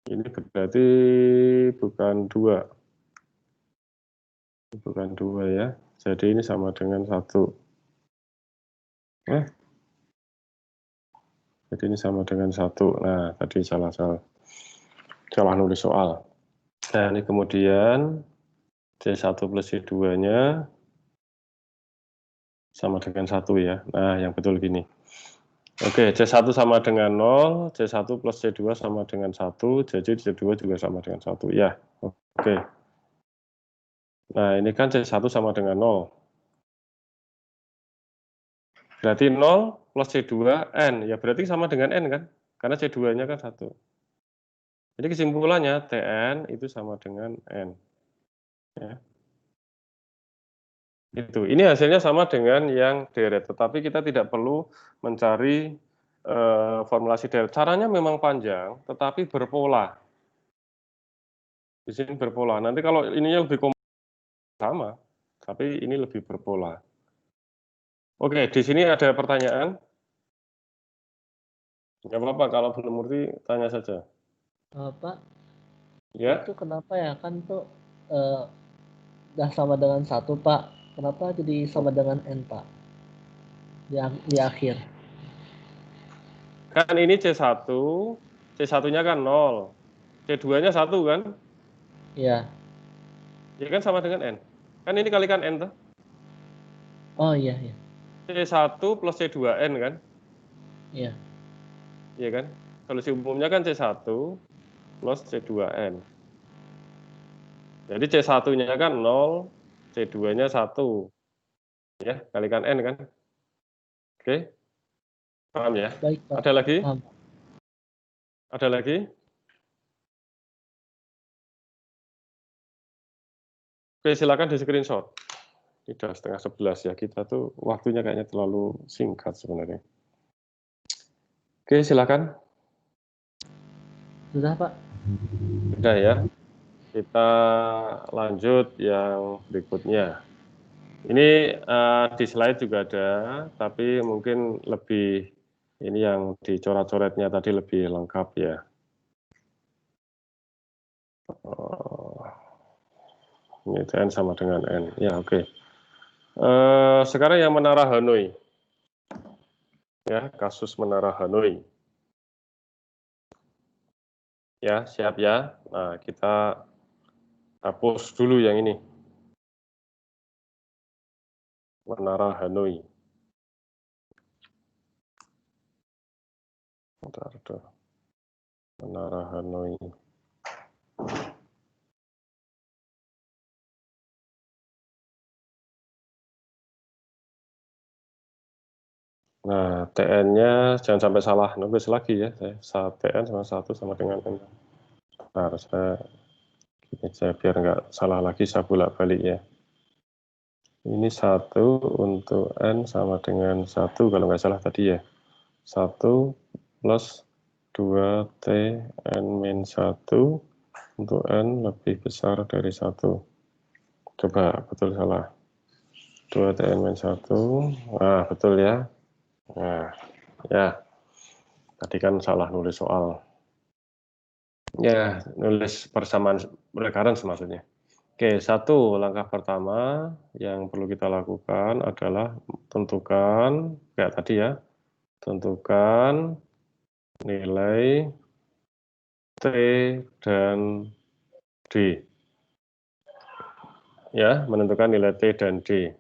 Ini berarti bukan 2. Bukan 2 ya. Jadi ini sama dengan 1. Jadi ini sama dengan 1. Nah, tadi salah nulis soal. Nah, ini kemudian C1 plus C2-nya sama dengan 1 ya. Nah, yang betul gini. Oke, C1 sama dengan 0, C1 plus C2 sama dengan 1, jadi C2 juga sama dengan 1. Ya, oke. Nah, ini kan C1 sama dengan 0. Berarti 0 plus C2, N. Ya, berarti sama dengan N kan? Karena C2-nya kan 1. Jadi kesimpulannya, Tn itu sama dengan N. Ya. Itu. Ini hasilnya sama dengan yang deret, tetapi kita tidak perlu mencari formulasi deret. Caranya memang panjang, tetapi berpola. Di sini berpola. Nanti kalau ininya lebih kompleks sama, tapi ini lebih berpola. Oke, di sini ada pertanyaan. Nggak apa-apa, kalau belum ngerti tanya saja. Pak, Ya. itu kenapa ya kan tuh udah sama dengan 1 Pak, kenapa jadi sama dengan N Pak di akhir? Kan ini C1, C1-nya kan 0, C2-nya 1 kan? Iya. Ya kan sama dengan N. Kan ini kalikan N tuh. Oh iya, iya. C1 plus C2N kan? Iya. Iya kan? Solusi umumnya kan C1 plus C2N. Jadi C1-nya kan 0, C2-nya 1. Ya, kalikan N kan? Oke. Paham ya? Baik Pak. Ada lagi? Paham. Ada lagi? Oke, silakan di screenshot. Ini udah 10:30 ya, kita tuh waktunya kayaknya terlalu singkat sebenarnya. Oke, silakan. Sudah Pak. Sudah ya. Kita lanjut yang berikutnya. Ini di slide juga ada, tapi mungkin lebih, ini yang dicoret-coretnya tadi lebih lengkap ya. Ini Tn sama dengan N. Ya, oke. Sekarang yang Menara Hanoi. Ya, kasus Menara Hanoi. Ya, siap ya. Nah, kita hapus dulu yang ini. Menara Hanoi. Bentar, Menara Hanoi. Nah, TN-nya jangan sampai salah, nulis lagi ya. TN sama 1 sama dengan N. Nah, saya biar nggak salah lagi, saya bolak-balik ya. Ini 1 untuk N sama dengan 1, kalau nggak salah tadi ya. 1 plus 2T N-1 untuk N lebih besar dari 1. Coba, betul salah. 2T N-1, nah betul ya. Nah, ya, tadi kan salah nulis soal. Ya, nulis persamaan recurrence maksudnya. Oke, satu langkah pertama yang perlu kita lakukan adalah tentukan, kayak tadi ya, tentukan nilai T dan D. Ya, menentukan nilai T dan D.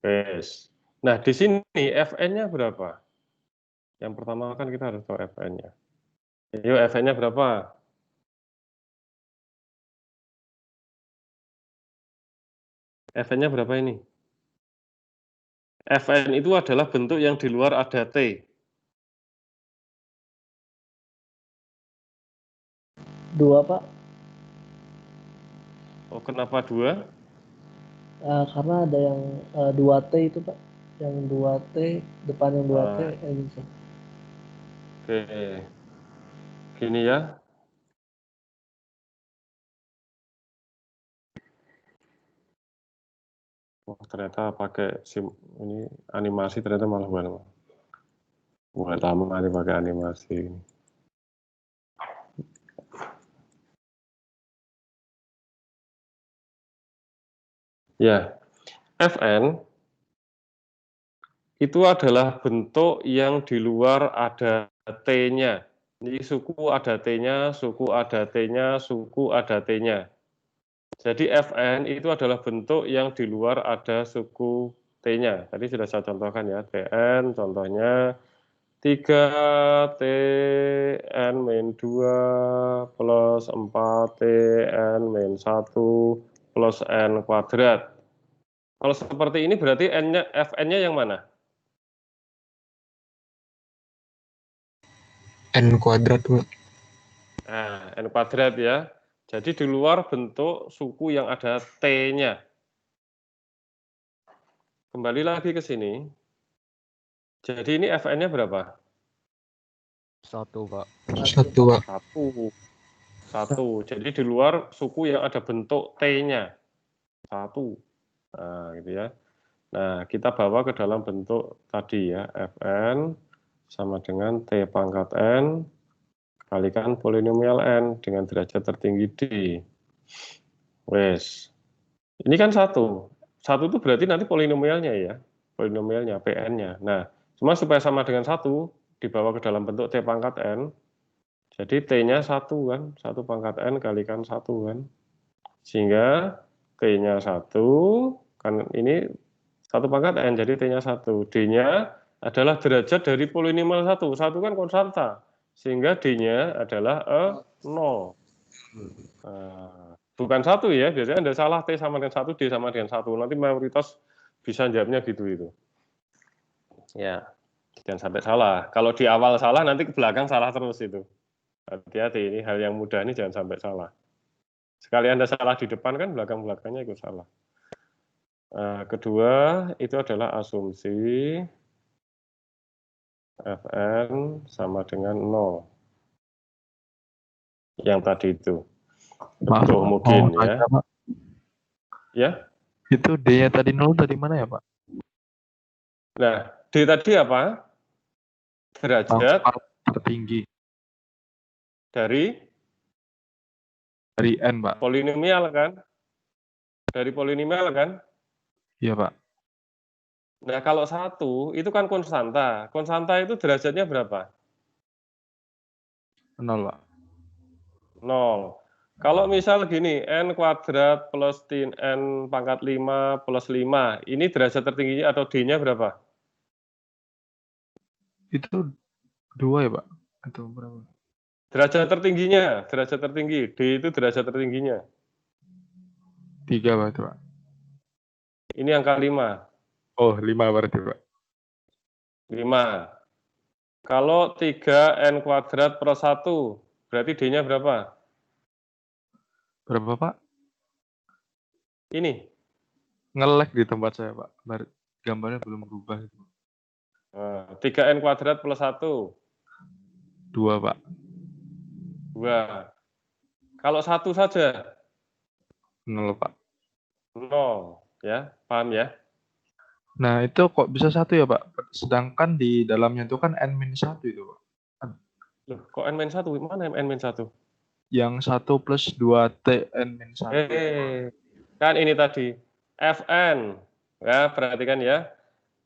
Yes. Nah, di sini Fn-nya berapa? Yang pertama kan kita harus tahu Fn-nya. Yuk, Fn-nya berapa? Fn-nya berapa ini? Fn itu adalah bentuk yang di luar ada T. 2 Pak. Oh, kenapa 2? Karena ada yang 2T itu Pak. Yang 2T, depan yang 2T. Oke. Gini ya. Oh, ternyata pakai ini animasi, ternyata malah buat lama nih pakai animasi. Ya, Fn itu adalah bentuk yang di luar ada T-nya. Ini suku ada T-nya, suku ada T-nya, suku ada T-nya. Jadi Fn itu adalah bentuk yang di luar ada suku T-nya. Tadi sudah saya contohkan ya, Tn contohnya 3 Tn min 2 plus 4 Tn min 1 plus N kuadrat. Kalau seperti ini berarti N-nya, Fn-nya yang mana? N kuadrat, Pak. Nah, N kuadrat ya. Jadi di luar bentuk suku yang ada T-nya. Kembali lagi ke sini. Jadi ini Fn-nya berapa? 1, Pak. 1, Pak. 1. Jadi di luar suku yang ada bentuk T-nya. 1. Nah, gitu ya. Nah, kita bawa ke dalam bentuk tadi ya. Fn sama dengan T pangkat N kalikan polinomial N dengan derajat tertinggi D. Wes. Ini kan 1. 1 itu berarti nanti polinomialnya ya. Polinomialnya, Pn-nya. Nah, cuma supaya sama dengan 1, dibawa ke dalam bentuk T pangkat N. Jadi T-nya 1 kan. 1 pangkat N kalikan 1 kan. Sehingga T-nya 1, kan ini 1 pangkat N, jadi T-nya 1. D-nya adalah derajat dari polinomial 1. 1 kan konstanta. Sehingga D-nya adalah 0. Bukan 1 ya, biasanya Anda salah T sama dengan 1, D sama dengan 1. Nanti mayoritas bisa jawabnya gitu itu. Ya, jangan sampai salah. Kalau di awal salah, nanti ke belakang salah terus itu. Hati-hati, ini hal yang mudah ini jangan sampai salah. Sekali Anda salah di depan kan belakang-belakangnya ikut salah. Kedua, itu adalah asumsi Fn sama dengan 0. Yang tadi itu. Betul mungkin ya. Pak. Ya. Itu D-nya tadi 0 tadi mana ya, Pak? Nah, D tadi apa? Derajat tertinggi dari N, Pak. polinomial kan? Dari polinomial kan? Iya, Pak. Nah, kalau 1 itu kan konstanta. Konstanta itu derajatnya berapa? 0, Pak. 0. Kalau misal gini, N kuadrat plus N pangkat 5 plus 5, ini derajat tertingginya atau D-nya berapa? Itu 2 ya, Pak? Atau berapa? Derajat tertinggi. D itu derajat tertingginya. 3 berarti, Pak. Ini angka 5. Oh, 5 berarti, Pak. 5. Kalau 3N kuadrat plus 1, berarti D-nya berapa? Berapa, Pak? Ini. Nge-lag di tempat saya, Pak. Gambarnya belum berubah. 3N kuadrat plus 1. 2, Pak. 2. Kalau 1 saja? 0, Pak. 0. Ya, paham ya? Nah, itu kok bisa 1 ya, Pak? Sedangkan di dalamnya itu kan N-1 itu, Pak. Loh, kok N-1? Mana N-1? Yang 1 plus 2T N-1. Kan ini tadi. Fn. Ya, perhatikan ya.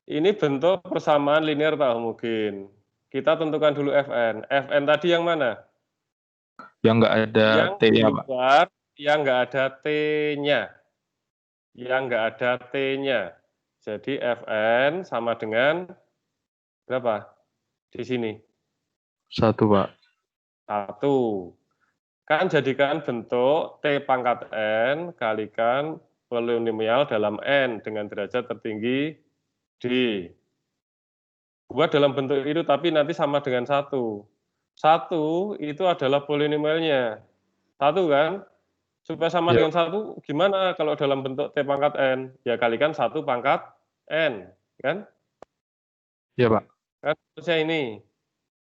Ini bentuk persamaan linear tak homogen. Kita tentukan dulu Fn. Fn tadi yang mana? Yang nggak ada T-nya, Pak. Yang nggak ada T-nya. Yang nggak ada T-nya. Jadi Fn sama dengan berapa? Di sini. 1, Pak. 1. Kan jadikan bentuk T pangkat N kalikan polinomial dalam N dengan derajat tertinggi D. Buat dalam bentuk itu tapi nanti sama dengan 1. 1 itu adalah polinomialnya. 1 kan? Supaya sama dengan 1 gimana kalau dalam bentuk T pangkat N? Ya kalikan 1 pangkat N. Kan? Iya, Pak. Kan terusnya ini.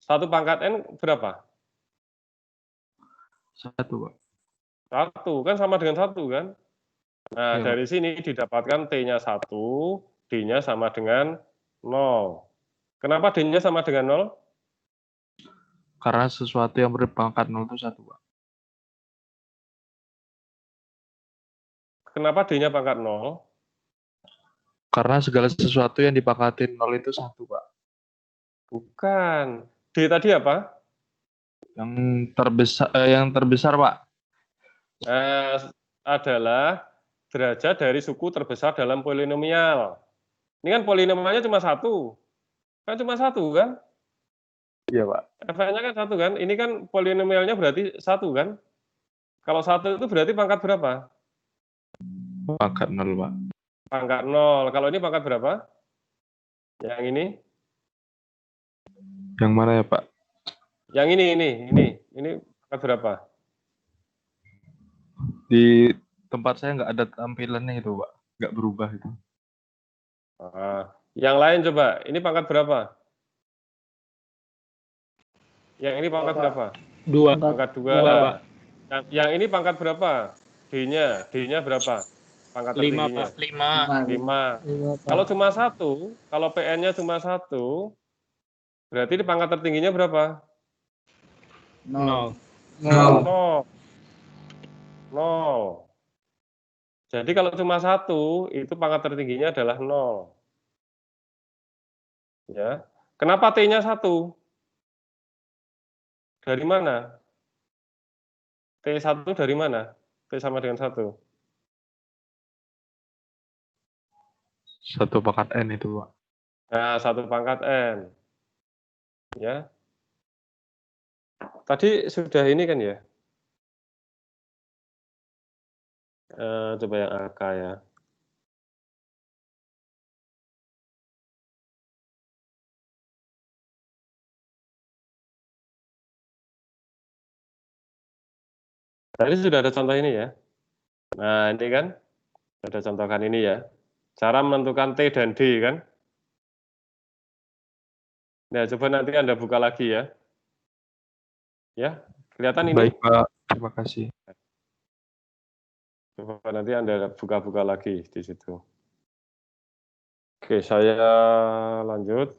1 pangkat N berapa? 1, Pak. 1, kan sama dengan 1 kan? Nah, Ya, dari sini didapatkan T-nya 1, D-nya sama dengan 0. Kenapa D-nya sama dengan 0? Karena sesuatu yang berpangkat 0 itu 1, Pak. Kenapa D-nya pangkat 0? Karena segala sesuatu yang dipangkatin 0 itu 1, Pak. Bukan. D tadi apa? Yang terbesar, Pak. adalah derajat dari suku terbesar dalam polinomial. Ini kan polinomialnya cuma satu. Kan cuma satu kan? Iya, Pak. Fn-nya kan satu kan? Ini kan polinomialnya berarti satu kan? Kalau satu itu berarti pangkat berapa? Pangkat 0, Pak. Pangkat 0. Kalau ini pangkat berapa? Yang ini? Yang mana ya, Pak? Yang ini pangkat berapa? Di tempat saya nggak ada tampilannya itu, Pak. Nggak berubah itu. Yang lain coba, ini pangkat berapa? Yang ini pangkat berapa? 2. Pangkat 2. Yang ini pangkat berapa? D-nya berapa? Pangkat 5, tertingginya? Pak. 5. 5. Kalau cuma satu, kalau PN-nya cuma satu, berarti di pangkat tertingginya berapa? 0. 0. Jadi kalau cuma satu, itu pangkat tertingginya adalah 0. Ya. Kenapa T-nya 1? Dari mana? T1 dari mana? T sama dengan 1. 1 pangkat N itu, Pak. Nah, 1 pangkat N. Ya. Tadi sudah ini kan ya? Coba yang AK ya. Tadi sudah ada contoh ini ya. Nah, ini kan ada contohkan ini ya. Cara menentukan T dan D kan. Nah, coba nanti Anda buka lagi ya. Ya, kelihatan ini? Baik, Pak. Terima kasih. Coba nanti Anda buka-buka lagi di situ. Oke, saya lanjut.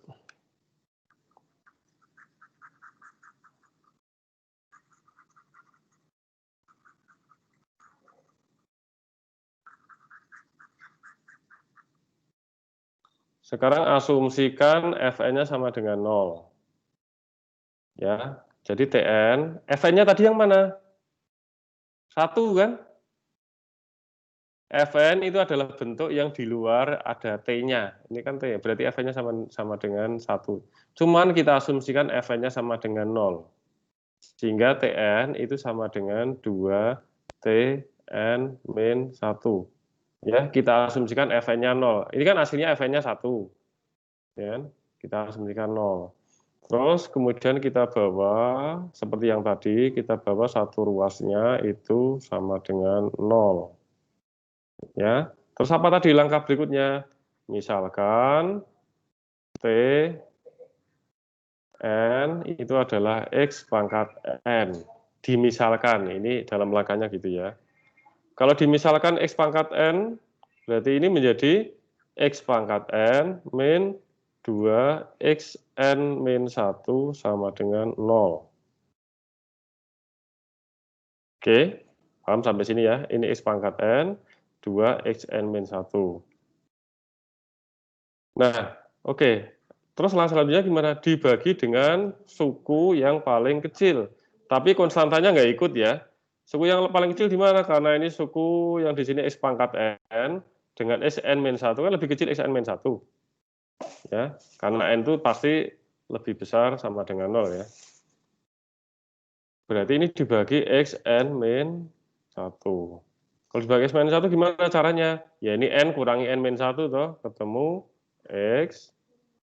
Sekarang asumsikan Fn-nya sama dengan 0. Ya, jadi Tn, Fn-nya tadi yang mana? 1 kan? Fn itu adalah bentuk yang di luar ada T-nya. Ini kan T, berarti Fn-nya sama dengan 1. Cuman kita asumsikan Fn-nya sama dengan 0. Sehingga Tn itu sama dengan 2 Tn min 1. Ya, kita asumsikan Fn-nya 0. Ini kan hasilnya Fn-nya 1. Ya, kita asumsikan 0. Terus kemudian kita bawa, seperti yang tadi, kita bawa satu ruasnya itu sama dengan 0. Ya, terus apa tadi langkah berikutnya? Misalkan T N itu adalah X pangkat N. Dimisalkan, ini dalam langkahnya gitu ya. Kalau dimisalkan X pangkat N, berarti ini menjadi X pangkat N min 2xn min 1 sama dengan 0. Oke, paham sampai sini ya? Ini X pangkat N, 2xn min 1. Nah, oke. Terus langkah selanjutnya gimana? Dibagi dengan suku yang paling kecil. Tapi konstantanya nggak ikut ya. Suku yang paling kecil di mana? Karena ini suku yang di sini X pangkat N dengan xn min 1 kan lebih kecil xn min 1. Ya, karena N itu pasti lebih besar sama dengan 0 ya. Berarti ini dibagi xn min 1. Kalau dibagi x min 1 gimana caranya? Ya ini N kurangi N min 1 toh, ketemu X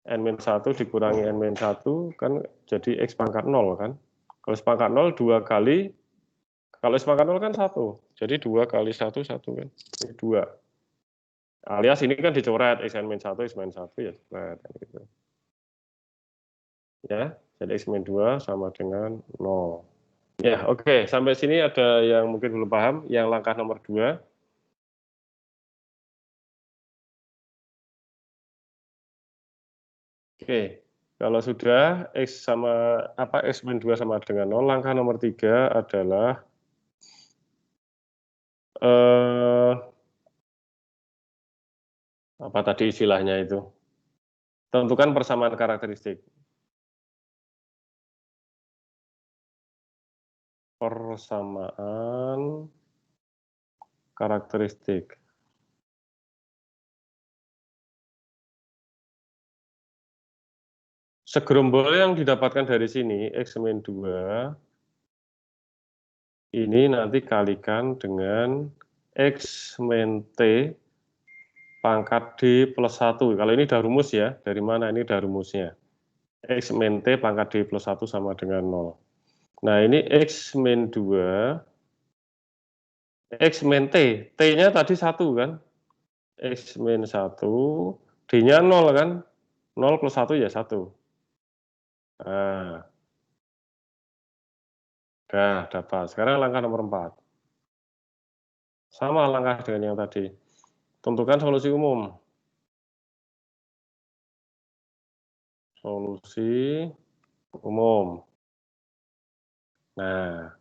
N min 1 dikurangi N min 1 kan jadi X pangkat 0 kan. Kalau X pangkat 0 2 kali, kalau X pangkat 0 kan 1. Jadi 2 kali 1, 1 kan. Ini 2. Alias ini kan dicoret X min 1, X min 1 ya coret. Gitu. Ya, jadi X min 2 sama dengan 0. Ya, oke. Sampai sini ada yang mungkin belum paham. Yang langkah nomor 2. Oke. Kalau sudah X sama X min 2 sama dengan 0, langkah nomor 3 adalah apa tadi istilahnya itu? Tentukan persamaan karakteristik. Persamaan karakteristik. Segerombol yang didapatkan dari sini, X-2, ini nanti kalikan dengan X-T pangkat D plus 1. Kalau ini udah rumus ya, dari mana ini udah rumusnya. X-T pangkat D plus 1 sama dengan 0. Nah ini X-2, X-T, T-nya tadi 1 kan. X-1, D-nya 0 kan. 0 plus 1 ya 1. Nah, udah dapat. Sekarang langkah nomor 4. Sama langkah dengan yang tadi. Tentukan solusi umum. Solusi umum. Nah,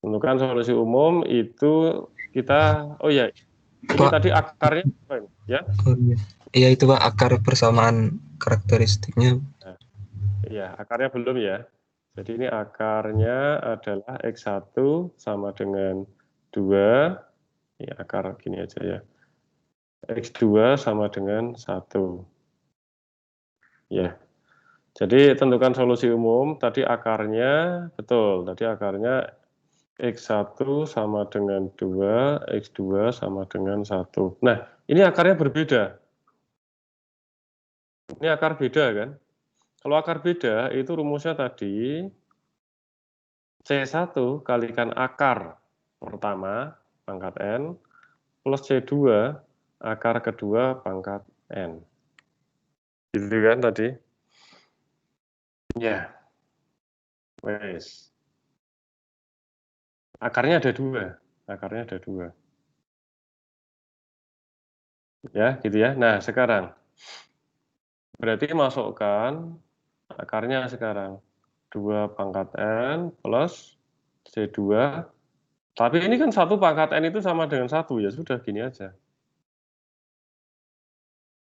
tentukan solusi umum itu kita, oh ya, ini Pak. tadi akarnya, ya? Oh, iya. Iya itu Pak, akar persamaan karakteristiknya. Iya, akarnya belum ya. Jadi ini akarnya adalah X1 sama dengan 2. Ya, akar gini aja ya. X2 sama dengan 1. Ya. Jadi tentukan solusi umum, tadi akarnya, betul, tadi akarnya X1 sama dengan 2, X2 sama dengan 1. Nah, ini akarnya berbeda. Ini akar beda kan? Kalau akar beda, itu rumusnya tadi C1 kalikan akar pertama pangkat N plus C2 akar kedua pangkat N. Gitu kan tadi? Ya. Wes. Akarnya ada 2. Akarnya ada 2. Ya, gitu ya. Nah, sekarang berarti masukkan akarnya sekarang 2 pangkat N plus C2. Tapi ini kan 1 pangkat N itu sama dengan 1, ya sudah gini aja.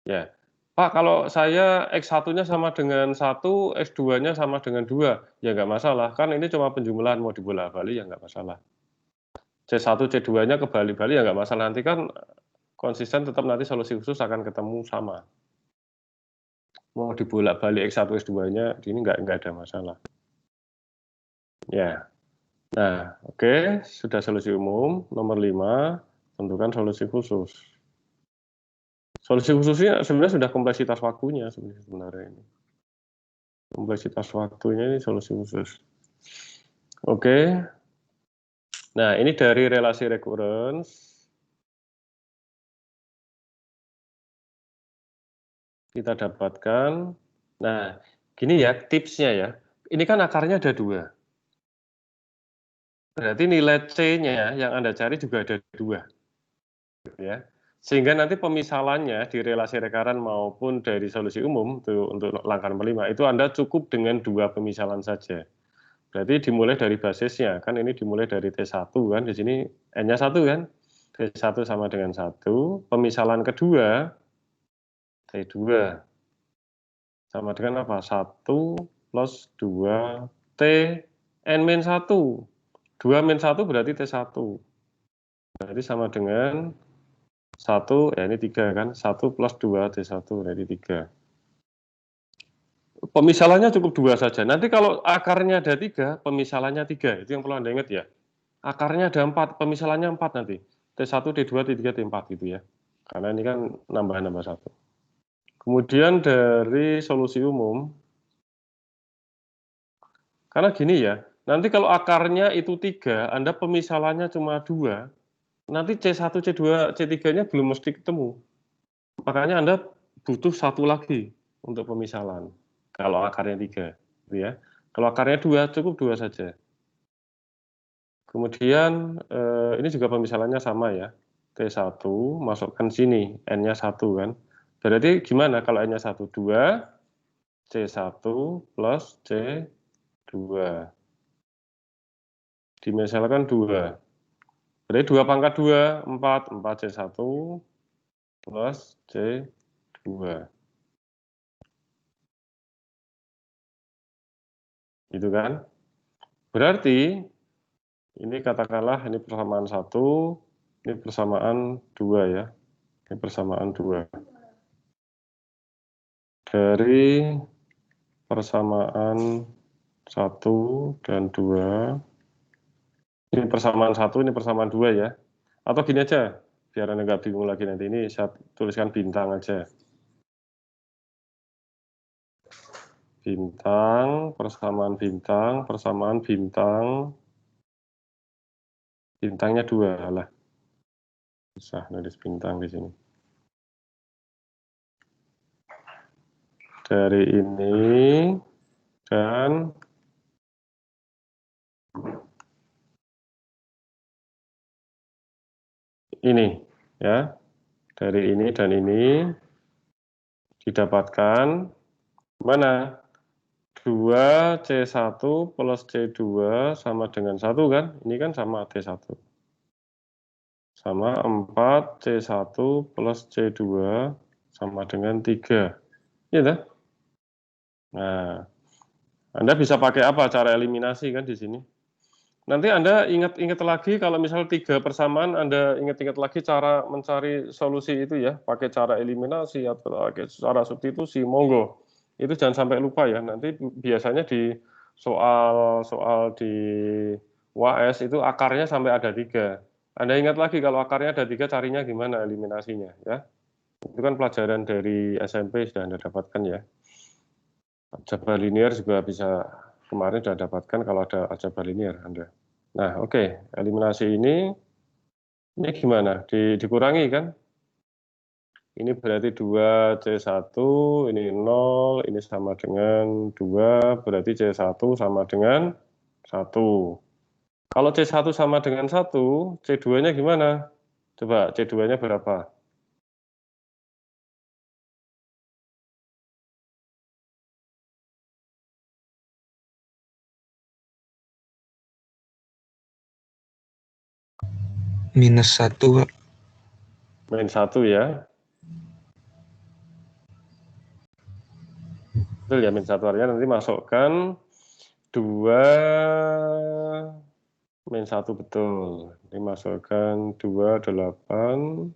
Ya, Pak, kalau saya X1-nya sama dengan 1, X2-nya sama dengan 2, ya nggak masalah. Kan ini cuma penjumlahan, mau dibolak-balik ya nggak masalah. C1, C2-nya kebalik-balik ya nggak masalah. Nanti kan konsisten tetap nanti solusi khusus akan ketemu sama. Mau dibolak-balik X1, X2-nya, ini nggak ada masalah. Ya. Nah, oke, sudah solusi umum. Nomor 5, tentukan solusi khusus. Solusi khususnya sebenarnya sudah kompleksitas waktunya sebenarnya ini. Kompleksitas waktunya ini solusi khusus. Oke. Nah, ini dari relasi recurrence. Kita dapatkan. Nah, gini ya tipsnya ya. Ini kan akarnya ada 2. Berarti nilai C-nya yang Anda cari juga ada 2. Ya. Sehingga nanti pemisalannya di relasi rekaran maupun dari solusi umum untuk langkah nomor 5 itu Anda cukup dengan 2 pemisalan saja. Berarti dimulai dari basisnya, kan ini dimulai dari T1 kan, di sini N-nya 1 kan, T1 sama dengan 1, pemisalan kedua, T2, sama dengan apa? 1 plus 2, T, N-1, 2 min 1 berarti T1, berarti sama dengan 1, ya ini 3 kan, 1 plus 2, T1 berarti 3. Pemisalannya cukup 2 saja. Nanti kalau akarnya ada 3, pemisalannya 3. Itu yang perlu Anda ingat ya. Akarnya ada 4, pemisalannya 4 nanti. T1, T2, T3, T4 gitu ya. Karena ini kan nambah-nambah 1. Kemudian dari solusi umum, karena gini ya, nanti kalau akarnya itu 3, Anda pemisalannya cuma 2, nanti C1, C2, C3-nya belum mesti ketemu. Makanya Anda butuh 1 lagi untuk pemisalan. Kalau akarnya 3, gitu ya. Kalau akarnya 2, cukup 2 saja. Kemudian ini juga pemisalannya sama ya. T1 masukkan sini, N-nya 1 kan. Berarti gimana kalau N-nya 1? 2, C1 plus C2. Dimisalkan 2. Berarti 2 pangkat 2, 4. 4 C1 plus C2. Gitu kan. Berarti ini katakanlah ini persamaan 1, Ini persamaan 2 ya. Ini persamaan 2. Dari persamaan 1 dan 2. Ini persamaan 1, ini persamaan 2 ya. Atau gini aja, biar Anda nggak bingung lagi nanti. Ini saya tuliskan bintang aja. Bintang, persamaan bintang, persamaan bintang. Bintangnya 2 lah. Bisa nulis bintang di sini. Dari ini dan ini ya. Dari ini dan ini didapatkan mana? 2C1 plus C2 sama dengan 1 kan? Ini kan sama D1. Sama 4C1 plus C2 sama dengan 3. Iya kan? Nah, Anda bisa pakai apa cara eliminasi kan di sini? Nanti Anda ingat-ingat lagi kalau misal 3 persamaan, Anda ingat-ingat lagi cara mencari solusi itu ya, pakai cara eliminasi atau pakai cara substitusi, monggo. Itu jangan sampai lupa ya. Nanti biasanya di soal di UAS itu akarnya sampai ada 3. Anda ingat lagi kalau akarnya ada 3, carinya gimana eliminasinya ya. Itu kan pelajaran dari SMP sudah Anda dapatkan ya. Aljabar linear juga bisa, kemarin sudah dapatkan kalau ada aljabar linear Anda. Nah, oke. Eliminasi ini gimana? Dikurangi kan? Ini berarti 2C1, ini 0, ini sama dengan 2, berarti C1 sama dengan 1. Kalau C1 sama dengan 1, C2-nya gimana? Coba C2-nya berapa? -1, Pak. Min 1 ya. Betul ya, min 1 artinya nanti masukkan 2 min 1 betul. Ini masukkan 2, 8.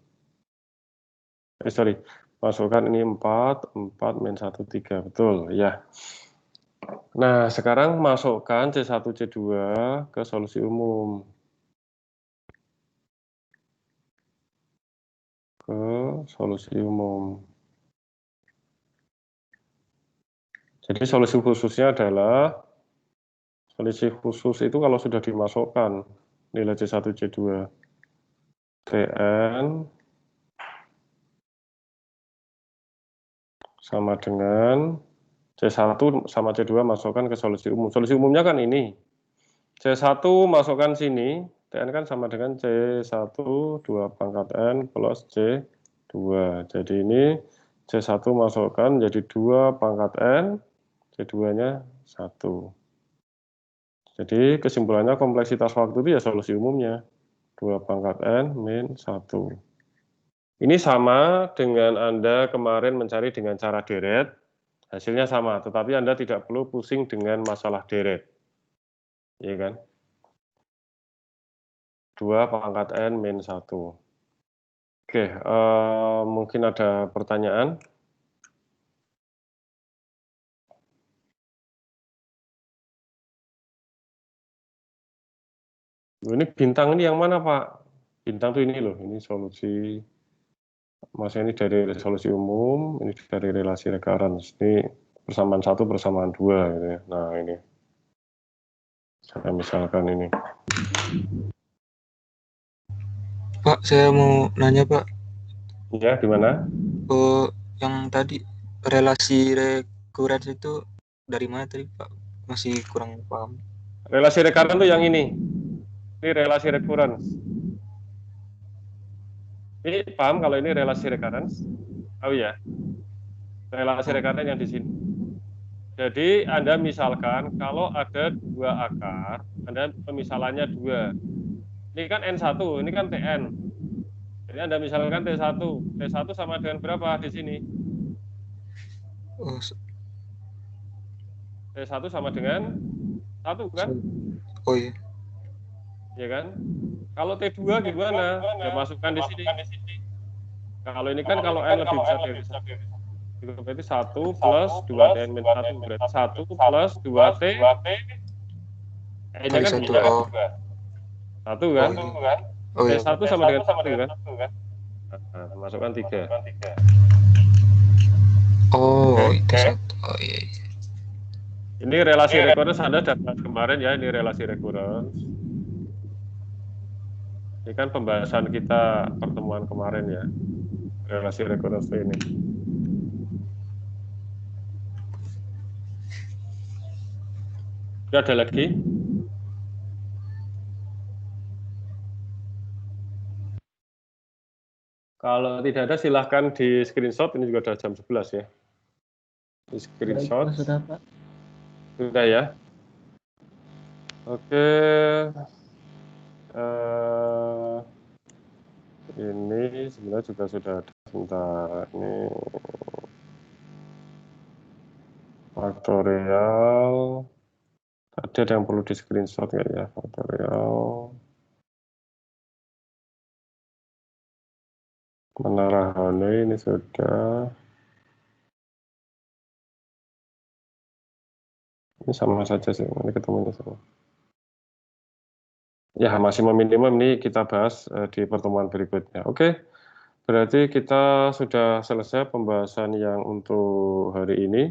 Masukkan ini 4 min 1, 3. Betul ya. Nah, sekarang masukkan C1, C2 ke solusi umum. Ke solusi umum. Jadi solusi khususnya adalah, solusi khusus itu kalau sudah dimasukkan nilai C1, C2, Tn sama dengan C1 sama C2 masukkan ke solusi umum. Solusi umumnya kan ini. C1 masukkan sini, Tn kan sama dengan C1 2 pangkat N plus C2. Jadi ini C1 masukkan jadi 2 pangkat N, C2-nya 1. Jadi kesimpulannya kompleksitas waktu itu ya solusi umumnya. 2 pangkat N min 1. Ini sama dengan Anda kemarin mencari dengan cara deret, hasilnya sama, tetapi Anda tidak perlu pusing dengan masalah deret. Iya kan? 2 pangkat N min 1. Oke, mungkin ada pertanyaan? Ini bintang ini yang mana, Pak? Bintang tuh ini loh, ini solusi. Maksudnya ini dari resolusi umum, ini dari relasi recurrence. Ini persamaan 1, persamaan 2. Gitu ya. Nah, ini. Saya misalkan ini. Pak, saya mau nanya, Pak. Ya, gimana? Yang tadi relasi recurrence itu dari mana tadi, Pak? Masih kurang paham. Relasi recurrence itu yang ini. Ini relasi recurrence. Ini paham kalau ini relasi recurrence? Oh iya. Relasi recurrence yang di sini. Jadi Anda misalkan kalau ada 2 akar, Anda pemisalannya 2. Ini kan N1, ini kan Tn. Jadi Anda misalkan T1. T1 sama dengan berapa di sini? T1 sama dengan 1 kan? Oh iya. Ya kan? Kalau T2 gimana? Ya masukkan di sini. Kalau ini kan kalau N lebih besar dari 1. Berarti 1 plus 2T min 1. Berarti 1 plus 2T. N-nya Kali kan 1. 2. Oh. 1 kan? Oh iya. 1 sama dengan 1 kan? Nah, masukkan 3. Oh, Oke. itu 1. Oh iya. Ini relasi recurrence Anda sudah bahas kemarin ya, ini relasi recurrence. Ini kan pembahasan kita pertemuan kemarin ya, relasi recurrence ini. Ada lagi? Kalau tidak ada silahkan di screenshot, ini juga sudah jam 11 ya. Di screenshot. Baik, sudah Pak. Sudah ya. Oke. Ini sebenarnya juga sudah ada. Sebentar. Ini faktorial. Tadi ada yang perlu di screenshot nggak ya? Faktorial. Menara Hanoi ini sudah. Ini sama saja sih, ini ketemunya sama. Ya, maksimum minimum ini kita bahas di pertemuan berikutnya. Oke, berarti kita sudah selesai pembahasan yang untuk hari ini.